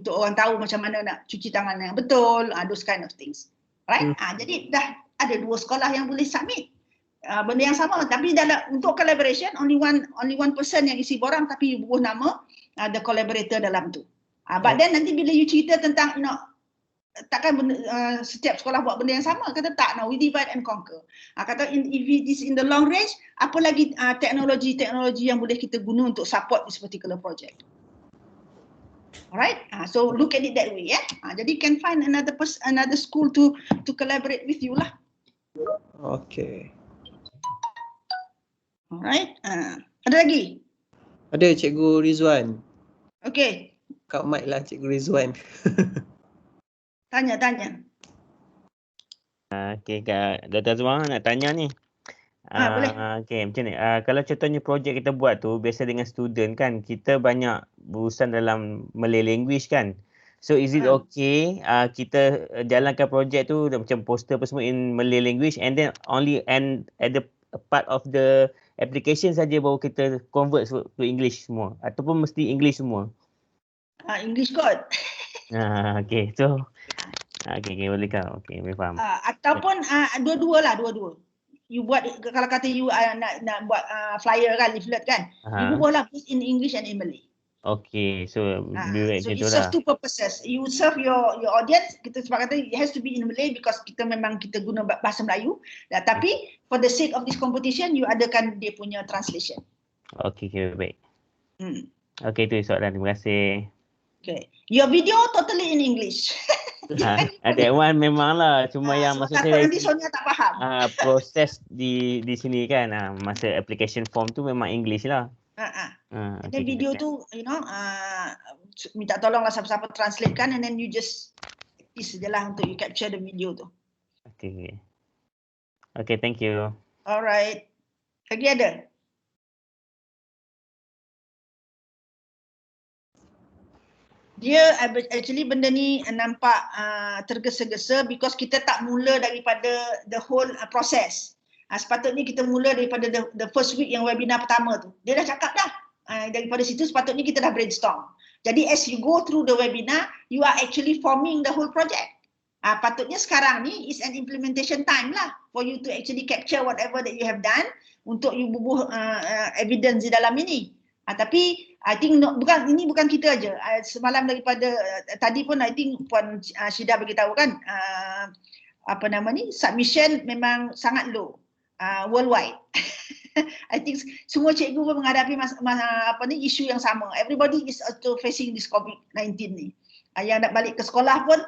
orang tahu macam mana nak cuci tangan yang betul, those kind of things. Right? Jadi dah ada 2 sekolah yang boleh submit benda yang sama, tapi untuk collaboration only one person yang isi borang tapi you bubuh nama the collaborator dalam tu. But then nanti bila you cerita tentang takkan setiap sekolah buat benda yang sama, kata tak, we divide and conquer. Kata if it is in the long range, apa lagi teknologi yang boleh kita guna untuk support this particular project. Alright, so look at it that way, yeah. Jadi can find another school to collaborate with you lah. Okay. Alright, ada lagi? Ada, Cikgu Rizwan. Okay. Kat mic lah Cikgu Rizwan. Tanya. Okay, Kak Dr. Azwar nak tanya ni. Boleh. Okay, macam ni. Kalau contohnya projek kita buat tu, biasa dengan student kan, kita banyak berurusan dalam Malay language kan. So is it okay kita jalankan projek tu macam poster apa semua in Malay language and then only at the part of the application saja baru kita convert to English semua ataupun mesti English semua? English kot. Okay, so okay, boleh kau. Okay, boleh faham. Ataupun dua-dua. You buat, kalau kata you nak buat flyer kan, leaflet kan, you buatlah in English and in Malay. Okay, so so it serves 2 purposes. You serve your audience, kita sebab kata it has to be in Malay because kita guna bahasa Melayu. Tapi for the sake of this competition, you adakan dia punya translation. Okay, baik. Okay, itu soalan. Terima kasih. Okay, your video totally in English. That one memang lah. Cuma yang maksud saya nanti Sonia tak faham. Proses di sini kan, masa application form tu memang English lah. Dan video tu, minta tolonglah siapa-siapa translate kan, and then you just practice je lah untuk you capture the video tu. Okay, thank you. Alright. Lagi ada? Dia actually benda ni nampak tergesa-gesa because kita tak mula daripada the whole process. Sepatutnya kita mula daripada the first week yang webinar pertama tu. Dia dah cakap dah. Daripada situ sepatutnya kita dah brainstorm. Jadi as you go through the webinar, you are actually forming the whole project. Patutnya sekarang ni is an implementation time lah for you to actually capture whatever that you have done untuk you bubuh evidence di dalam ini. Tapi I think ini bukan kita aja. Semalam daripada tadi pun I think Puan Syida beritahu kan submission memang sangat low worldwide. I think semua cikgu pun menghadapi isu yang sama. Everybody is also facing this COVID-19 ni. Yang nak balik ke sekolah pun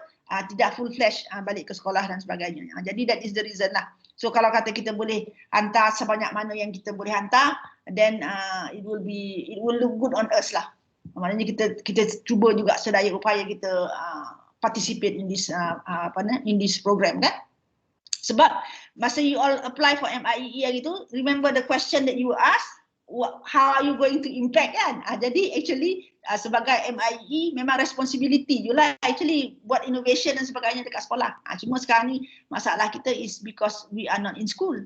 tidak full flash balik ke sekolah dan sebagainya. Jadi that is the reason lah. So kalau kata kita boleh hantar sebanyak mana yang kita boleh hantar, then it will look good on us lah. Maknanya kita cuba juga sedaya upaya kita participate in this in this program kan. Sebab masa you all apply for MIEE hari tu, remember the question that you ask, how are you going to impact kan? Jadi actually sebagai MIEE memang responsibility je lah actually buat innovation dan sebagainya dekat sekolah. Cuma sekarang ni masalah kita is because we are not in school.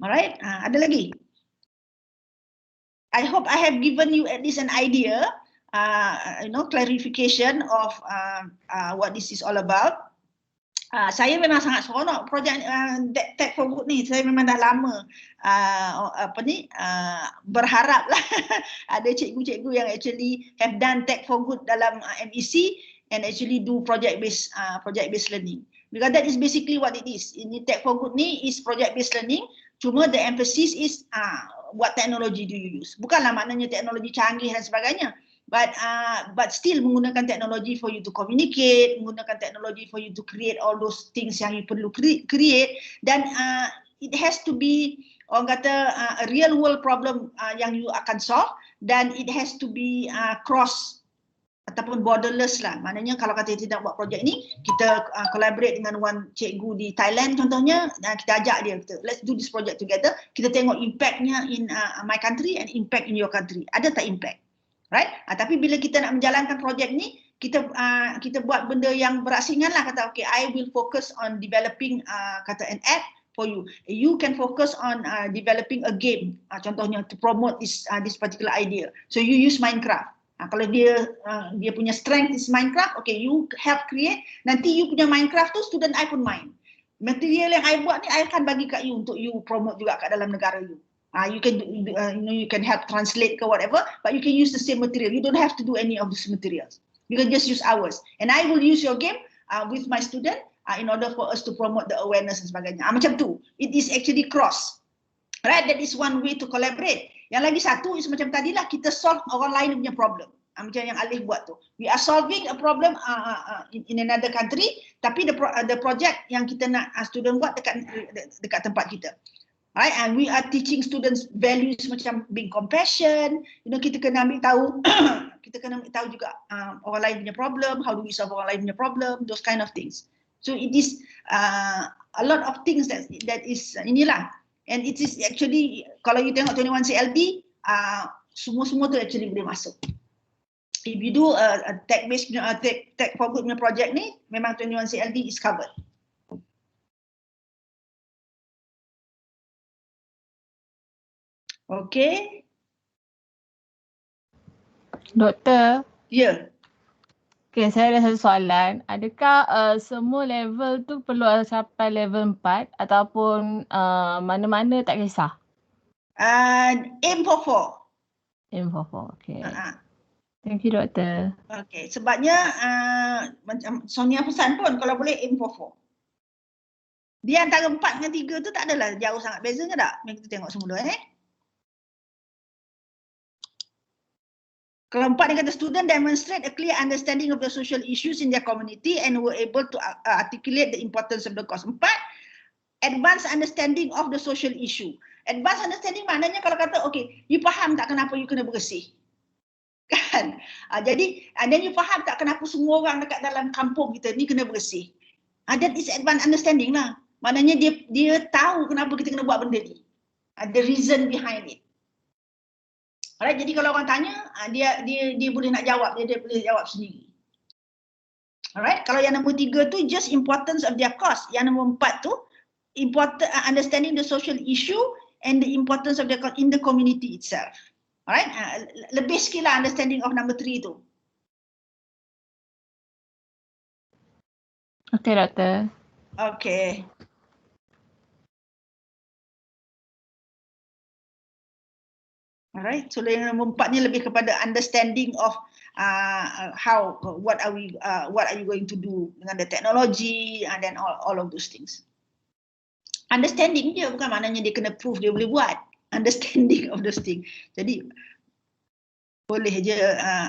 Alright, ada lagi? I hope I have given you at least an idea, clarification of what this is all about. Saya memang sangat seronok projek Tech for Good ni. Saya memang dah lama berharap lah ada cikgu-cikgu yang actually have done Tech for Good dalam MEC and actually do project based learning. Because that is basically what it is. Ini Tech for Good ni is project based learning. Cuma the emphasis is what technology do you use. Bukanlah maknanya teknologi canggih dan sebagainya. But still menggunakan teknologi for you to communicate, menggunakan teknologi for you to create all those things yang you perlu create, dan it has to be orang kata a real world problem yang you akan solve, dan it has to be cross ataupun borderless lah. Maknanya kalau kata kita nak buat projek ni, kita collaborate dengan one cikgu di Thailand contohnya, dan kita ajak dia, let's do this project together. Kita tengok impactnya in my country and impact in your country. Ada tak impact? Right? Tapi bila kita nak menjalankan projek ni, kita buat benda yang berasingan lah. Kata okay, I will focus on developing kata an app for you. You can focus on developing a game. Contohnya to promote this particular idea. So you use Minecraft. Kalau dia punya strength is Minecraft, okay, you help create. Nanti you punya Minecraft tu student I pun main. Material yang I buat ni I akan bagi kat you untuk you promote juga kat dalam negara you. You can you can help translate ke whatever, but you can use the same material. You don't have to do any of these materials. You can just use ours. And I will use your game with my student in order for us to promote the awareness dan sebagainya. Macam tu. It is actually cross. Right? That is one way to collaborate. Yang lagi satu is macam tadilah, kita solve orang lain punya problem. Macam yang Alif buat tu. We are solving a problem in another country, tapi the project yang kita nak student buat dekat tempat kita. Right? And we are teaching students values macam being compassion. Kita kena ambil tahu, kita kena ambil tahu juga orang lain punya problem, how do we solve orang lain punya problem, those kind of things. So it is a lot of things that is inilah. And it is actually, kalau you tengok 21CLB, semua tu actually boleh masuk. If you do a tech-based, tech for good punya project ni, memang 21CLB is covered. Okay. Doktor. Ya. Okay, saya ada satu soalan. Adakah semua level tu perlu sampai level 4 ataupun mana-mana tak kisah? Aim for 4. Aim for 4, okay. Thank you, Doktor. Okay, sebabnya macam Sonia pesan pun kalau boleh aim for 4. Dia antara 4 dengan 3 tu tak adalah jauh sangat beza ke tak? Mari kita tengok semula Kalau 4 dia kata student demonstrate a clear understanding of the social issues in their community and were able to articulate the importance of the cause. 4, advanced understanding of the social issue. Advanced understanding maknanya kalau kata okay, you faham tak kenapa you kena bersih? Kan? Jadi dan you faham tak kenapa semua orang dekat dalam kampung kita ni kena bersih? That is advanced understanding lah. Maknanya dia tahu kenapa kita kena buat benda ni. The reason behind it. Alright, jadi kalau orang tanya, dia boleh nak jawab, dia boleh jawab sendiri. Alright, kalau yang nombor 3 tu just importance of their cause. Yang nombor 4 tu important understanding the social issue and the importance of their cause in the community itself. Alright, lebih sikit lah understanding of number 3 tu. Okay, Doktor. Okay. Alright, so yang nombor 4 ni lebih kepada understanding of what are you going to do dengan the technology and then all of those things. Understanding dia bukan maknanya dia kena prove dia boleh buat. Understanding of those things. Jadi boleh je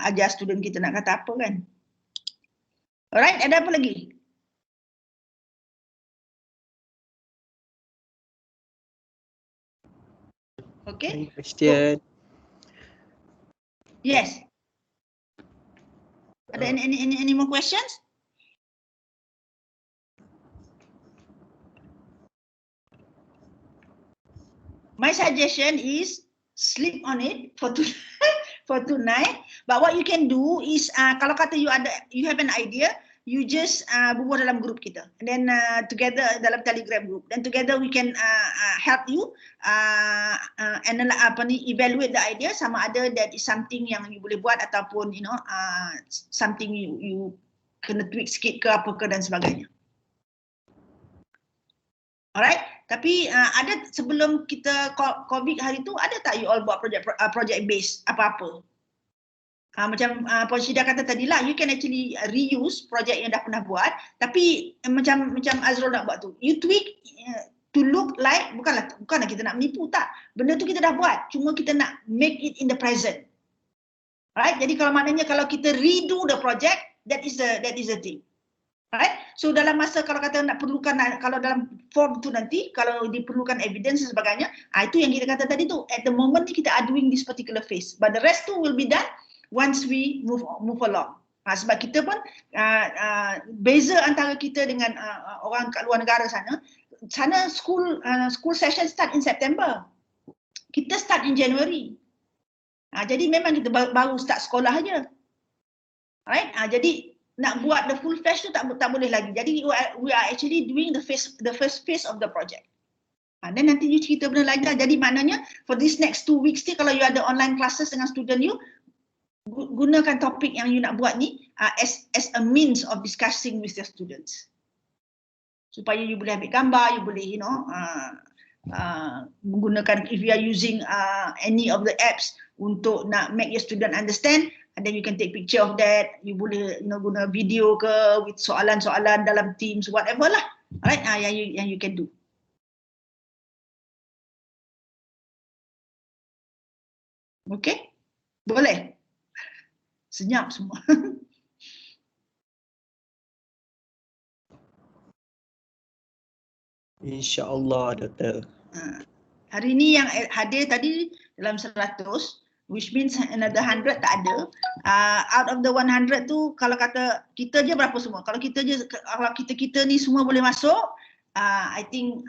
ajar student kita nak kata apa kan. Alright, ada apa lagi? Okay. Question. Yes. Ada any more questions? My suggestion is sleep on it for tonight. But what you can do is kalau kata you have an idea, you just bubuh dalam group kita. And then together dalam Telegram group. Then together we can help you evaluate the idea sama ada that is something yang you boleh buat ataupun something you kena tweak sikit ke apa ke dan sebagainya. Alright, tapi ada sebelum kita COVID hari tu ada tak you all buat project base apa-apa? Macam Puan Syida kata tadi lah, you can actually reuse projek yang dah pernah buat, tapi macam Azrul nak buat tu, you tweak to look like, bukanlah kita nak menipu, tak. Benda tu kita dah buat, cuma kita nak make it in the present. Right? Jadi kalau maknanya kalau kita redo the project, that is the thing. Right? So dalam masa kalau kata nak perlukan, kalau dalam form tu nanti, kalau diperlukan evidence dan sebagainya, itu yang kita kata tadi tu, at the moment ni kita are doing this particular phase, but the rest tu will be done once we move along. Sebab kita pun beza antara kita dengan orang kat luar negara sana school session start in September. Kita start in January. Jadi memang kita baru start sekolah aja. Right? Jadi nak buat the full phase tu tak boleh lagi. Jadi we are actually doing the first phase of the project. Dan nanti you cerita benda lagi lah. Jadi maknanya for this next 2 weeks ni kalau you ada online classes dengan student you, gunakan topik yang you nak buat ni as a means of discussing with your students. Supaya you boleh ambil gambar, you boleh menggunakan, if you are using any of the apps untuk nak make your student understand, and then you can take picture of that, you boleh guna video ke with soalan-soalan dalam Teams, whatever lah. Alright, yang you can do. Okay? Boleh? Senyap semua. InsyaAllah, Doktor. Hari ni yang hadir tadi dalam 100, which means another 100 tak ada. Out of the 100 tu, kalau kata kita je berapa semua? Kalau kita ni semua boleh masuk, I think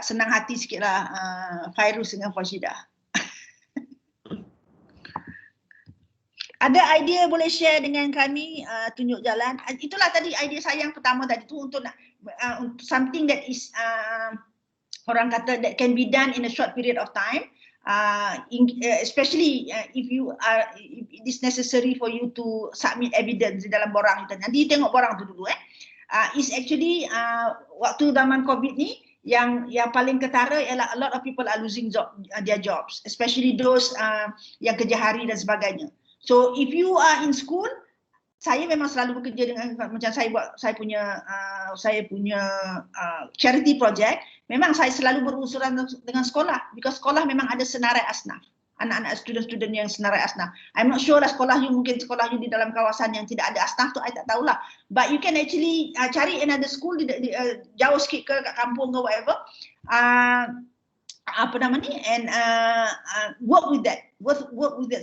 senang hati sikit lah Fairuz dengan Puan Syida. Ada idea boleh share dengan kami, tunjuk jalan. Itulah tadi idea saya yang pertama tadi tu untuk nak something that is orang kata that can be done in a short period of time, especially if it is necessary for you to submit evidence di dalam borang kita. Nanti tengok borang tu dulu is actually waktu zaman COVID ni yang paling ketara ialah a lot of people are losing their jobs, especially those yang kerja hari dan sebagainya. So if you are in school, saya memang selalu bekerja dengan macam saya punya charity project. Memang saya selalu berurusan dengan sekolah, because sekolah memang ada senarai asnaf, anak-anak student yang senarai asnaf. I'm not sure lah sekolah you, mungkin sekolah you di dalam kawasan yang tidak ada asnaf tu, I tak tahulah. But you can actually cari another school jauh sikit ke kat kampung ke whatever. And work with that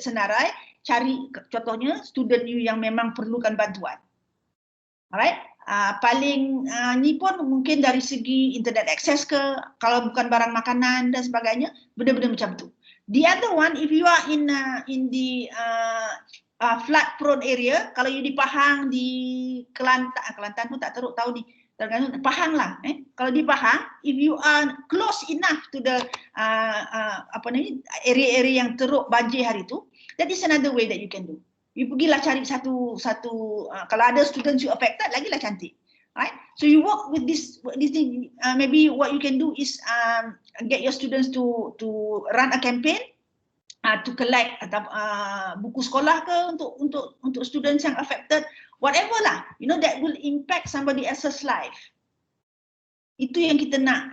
senarai. Cari contohnya student you yang memang perlukan bantuan. Alright, paling ni pun mungkin dari segi internet access ke, kalau bukan barang makanan dan sebagainya, benda-benda macam tu. The other one, if you are in the flood prone area, kalau you di Pahang, di Kelantan tu tak tahu ni, tergantung Pahang lah. Kalau di Pahang, if you are close enough to the area-area yang teruk banjir hari tu, that is another way that you can do. You pergilah cari satu kalau ada students you affected, lagilah cantik. Right? So you work with this thing. Maybe what you can do is get your students to run a campaign to collect buku sekolah ke untuk students yang affected, whatever lah, that will impact somebody else's life. Itu yang kita nak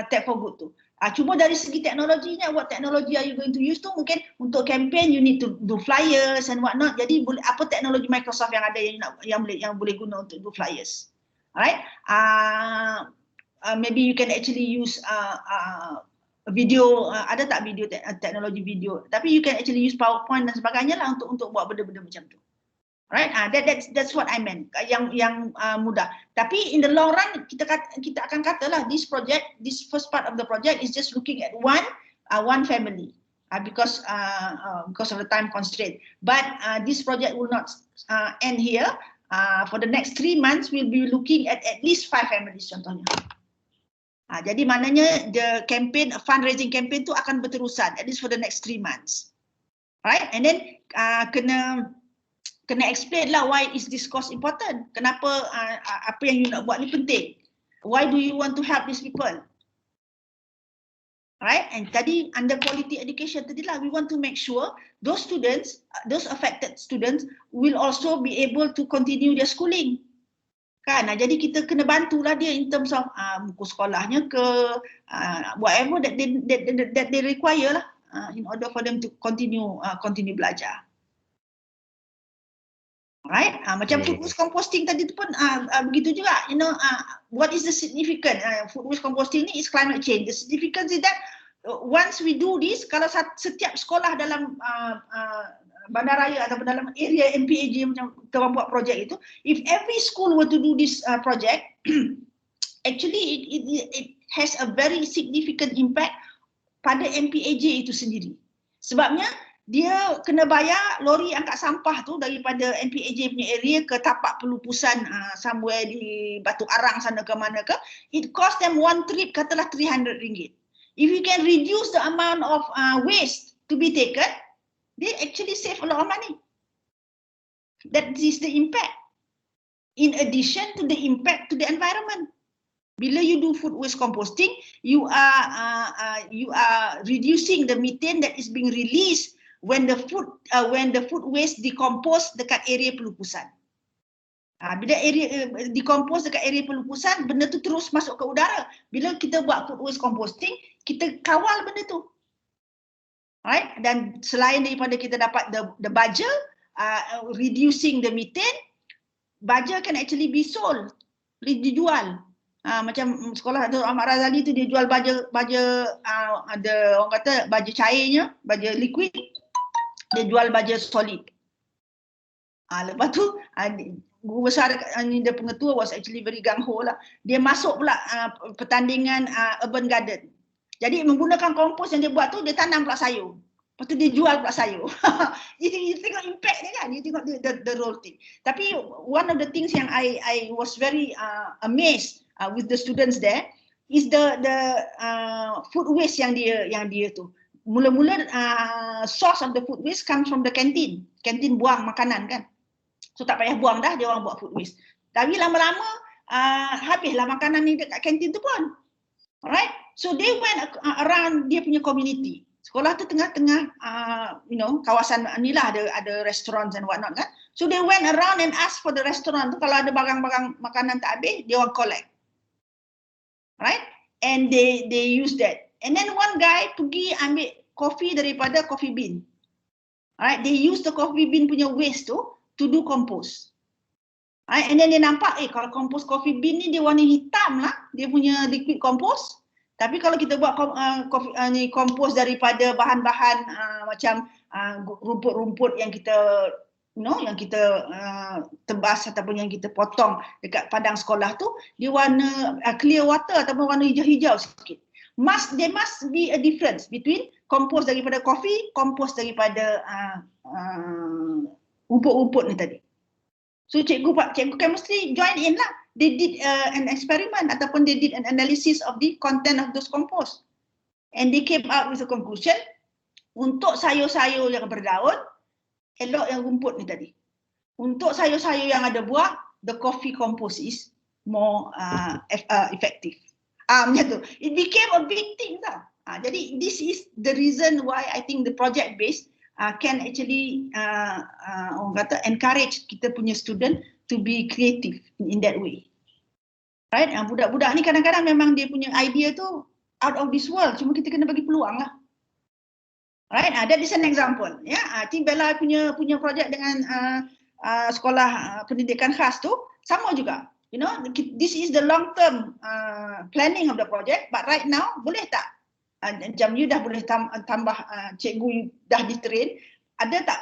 take for good tu. Cuma dari segi teknologinya, what technology are you going to use tu, mungkin untuk campaign you need to do flyers and what not. Jadi apa teknologi Microsoft yang ada yang boleh guna untuk do flyers. Alright, maybe you can actually use video, ada tak video teknologi video, tapi you can actually use PowerPoint dan sebagainya lah untuk buat benda-benda macam tu. Right, that's what I meant, yang mudah. Tapi in the long run kita akan katalah this first part of the project is just looking at one family because of the time constraint. But this project will not end here. For the next 3 months we'll be looking at least 5 families contohnya. Jadi maknanya the campaign, fundraising campaign tu akan berterusan at least for the next 3 months. Right? And then kena explain lah why is this cause important. Kenapa apa yang you nak buat ni penting. Why do you want to help these people? Right? And tadi under quality education tadilah we want to make sure those students, those affected students will also be able to continue their schooling. Kan, jadi kita kena bantulah dia in terms of buku sekolahnya ke whatever that they require lah in order for them to continue belajar. Right? Macam food waste composting tadi tu pun begitu juga. What is the significance? Food waste composting ni is climate change. The significance is that once we do this, kalau setiap sekolah dalam bandaraya ataupun dalam area MPAJ macam kita buat projek itu, if every school were to do this project, actually it has a very significant impact pada MPAJ itu sendiri. Sebabnya dia kena bayar lori angkat sampah tu daripada MPAJ punya area ke tapak pelupusan somewhere di Batu Arang sana ke mana ke, it cost them one trip katalah RM300. If you can reduce the amount of waste to be taken, they actually save a lot of money. That is the impact. In addition to the impact to the environment. Bila you do food waste composting, you are reducing the methane that is being released when the food waste decompose dekat area pelupusan. Bila area decompose dekat area pelupusan, benda tu terus masuk ke udara. Bila kita buat food waste composting, kita kawal benda tu. Right? Dan selain daripada kita dapat the baja, reducing the methane, baja can actually be sold, dijual. Macam sekolah Dr. Ahmad Razali tu dia jual baja ada orang kata baja cairnya, baja liquid, dia jual baja solid. Lepas tu guru besar ni dia pengetua was actually very gung-ho lah. Dia masuk pula pertandingan urban garden. Jadi menggunakan kompos yang dia buat tu, dia tanam pula sayur. Lepas tu dia jual pula sayur. You tengok impact dia kan, you tengok the role thing. Tapi one of the things yang I was very amazed with the students there is the food waste yang dia tu. Mula-mula source of the food waste comes from the canteen. Canteen buang makanan kan. So tak payah buang dah, dia orang buat food waste. Tapi lama-lama habislah makanan ni dekat kantin tu pun. Alright? So they went around dia punya community. Sekolah tu tengah-tengah kawasan ni lah ada restaurants and whatnot kan. So they went around and asked for the restaurant tu kalau ada barang-barang makanan tak habis, dia orang collect. Right? And they use that. And then one guy pergi ambil coffee daripada coffee bean. Alright, they use the coffee bean punya waste tu to do compost. Right? And then dia nampak kalau compost coffee bean ni dia warna hitam lah, dia punya liquid compost. Tapi kalau kita buat compost daripada bahan-bahan macam rumput-rumput yang kita yang kita tebas ataupun yang kita potong dekat padang sekolah tu, dia warna clear water ataupun warna hijau-hijau sikit. There must be a difference between kompos daripada coffee, kompos daripada rumput-rumput ni tadi. So cikgu chemistry join in lah. They did an experiment ataupun they did an analysis of the content of those compost. And they came out with a conclusion, untuk sayur-sayur yang berdaun, elok yang rumput ni tadi. Untuk sayur-sayur yang ada buah, the coffee compost is more effective. Macam tu. It became a big thing tau. Jadi this is the reason why I think the project based can actually orang kata encourage kita punya student to be creative in that way. Right? Budak-budak ni kadang-kadang memang dia punya idea tu out of this world. Cuma kita kena bagi peluang lah. Right? That is an example. Yeah? I think Bella punya projek dengan sekolah pendidikan khas tu sama juga. You know, this is the long term planning of the project, but right now boleh tak jam you dah boleh tambah cikgu dah ditrain, ada tak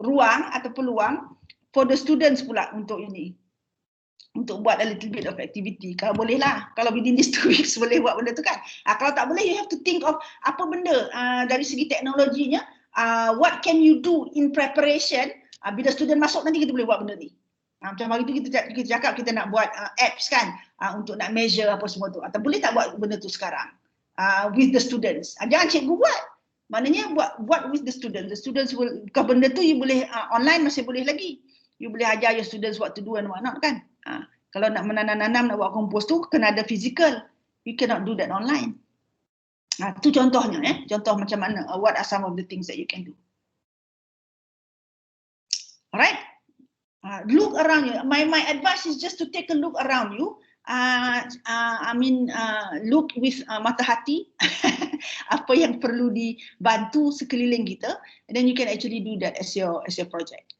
ruang atau peluang for the students pula untuk ini, untuk buat a little bit of activity. Kalau boleh lah, kalau within these 2 weeks boleh buat benda tu kan. Kalau tak boleh, you have to think of apa benda dari segi teknologinya, what can you do in preparation, bila student masuk nanti kita boleh buat benda ni. Macam hari tu kita cakap kita nak buat apps kan, untuk nak measure apa semua tu. Atau boleh tak buat benda tu sekarang with the students. Jangan cikgu buat. Maknanya buat with the students. The students will, bukan benda tu you boleh online masih boleh lagi. You boleh ajar your students what to do and what not kan. Kalau nak menanam-nanam, nak buat kompos tu kena ada physical. You cannot do that online. Tu contohnya contoh macam mana, what are some of the things that you can do. Alright? Look around you. My advice is just to take a look around you. Look with mata hati apa yang perlu dibantu sekeliling kita, and then you can actually do that as your project.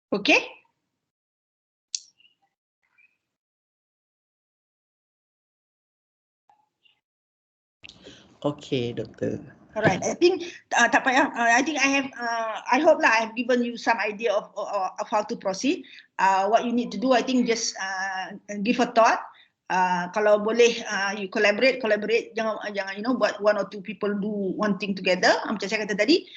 Okay? Okay, Doktor. Alright, I think tak payah. I think I hope lah I've given you some idea of how to proceed. What you need to do, I think just give a thought. Kalau boleh you collaborate. Jangan buat 1 or 2 people do one thing together. Macam saya kata tadi,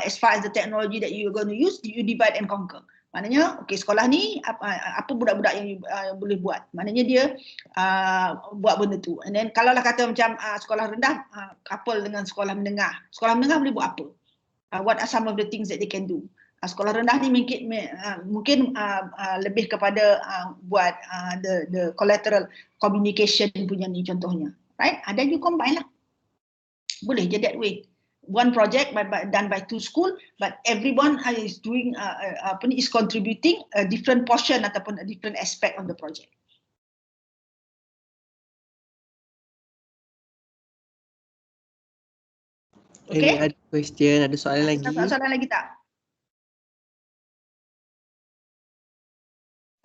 as far as the technology that you're going to use, you divide and conquer. Maknanya, okay, sekolah ni apa budak-budak yang you boleh buat. Maknanya dia buat benda tu. And then kalau lah kata macam sekolah rendah, couple dengan sekolah menengah. Sekolah menengah boleh buat apa? What are some of the things that they can do? Sekolah rendah ni mungkin lebih kepada buat the collateral communication punya ni contohnya. Right? Then you combine lah. Boleh je that way. One project done by 2 school, but everyone is doing is contributing a different portion ataupun a different aspect of the project. Okay? Ada question, ada soalan lagi? Soalan lagi tak?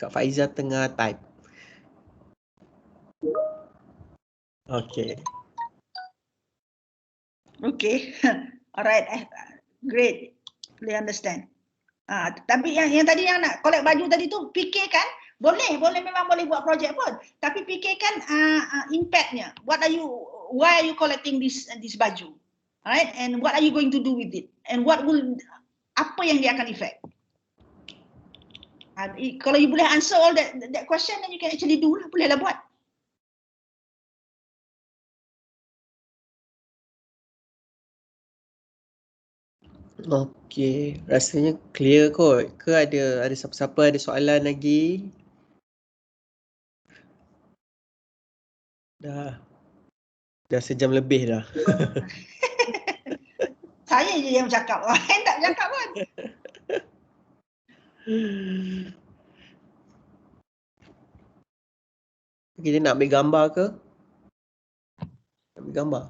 Kak Faiza tengah type. Okay. Okay, alright, great, boleh understand. Tapi yang tadi yang nak collect baju tadi tu, fikirkan, boleh memang boleh buat projek pun. Tapi fikirkan impactnya. Why are you collecting this baju? Alright, and what are you going to do with it? And apa yang dia akan effect? Kalau you boleh answer all that question, then you can actually do lah, bolehlah buat. Okey, rasanya clear kot. Ke ada siapa-siapa ada soalan lagi? Dah sejam lebih dah. Saya je yang cakap, orang lain tak cakap pun. Kita nak ambil gambar ke? Ambil gambar.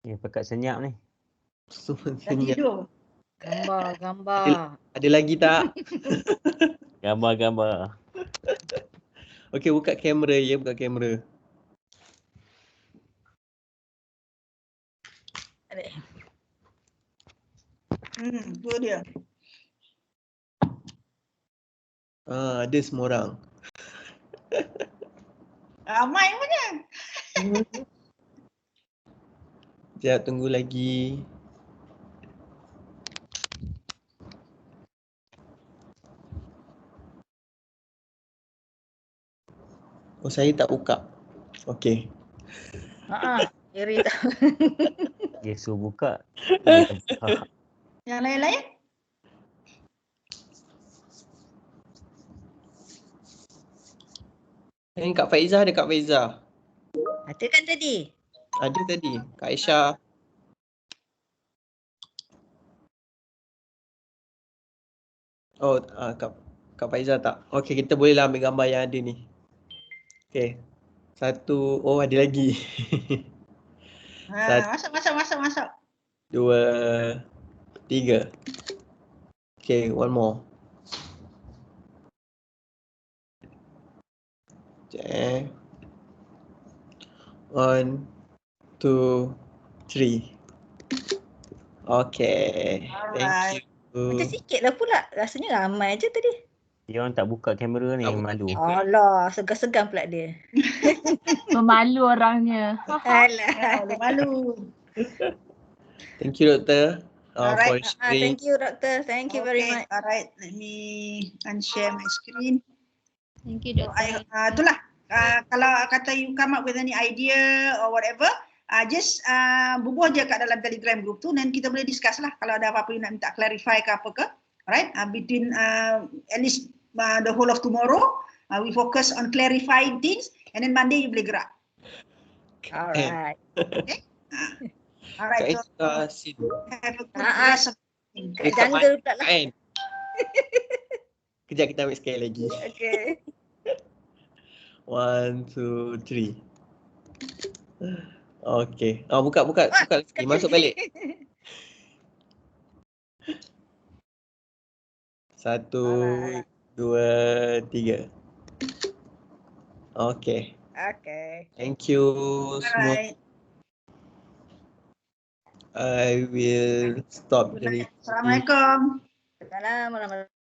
Pekat senyap ni. Senyap. Gambar. Ada lagi tak? Gambar. Okey, buka kamera ya, buka kamera. Tu dia. Ada semua orang. Ramai punya. Sekejap, tunggu lagi. Oh, saya tak buka. Okey. Iri tak. Dia suruh buka. Dia tak buka. Yang lain-lain? Kak Faizah ada Kak Faizah? Ada kan tadi? Ada tadi. Kak Aisyah. Oh, Kak Faizah tak? Okey, kita bolehlah ambil gambar yang ada ni. Okey. Satu, oh ada lagi. Masuk. 2, 3. Okay, one more. Okay. 1, 2, 3. Okay. Thank Macam you. sikit lah pula. Rasanya ramai je tadi. Dia orang tak buka kamera ni, Tak buka malu. kamera. Alah, segan-segan pula dia. Pemalu orangnya. Alah. Malu. Thank you, Doktor. For Alright. sharing. Thank you, Doctor. Thank you very much. Alright, let me unshare my screen. Thank you, So, Doktor. itulah. Kalau kata you come up with any idea or whatever, just bubuh je kat dalam Telegram group tu dan kita boleh discuss lah kalau ada apa-apa you nak minta clarify ke apa ke. Alright, between at least the whole of tomorrow, we focus on clarifying things and then Monday you boleh gerak. Alright. Okay? Alright, so have a good rest of the day. Kat jungle pula lah. Kejap kita ambil sekali lagi. Okay. 1, 2, 3. Okay. Buka lagi. Masuk balik. 1, 2, 3. Okay. Okay. Thank you semua. Alright. I will stop the recording. Assalamualaikum. Assalamualaikum.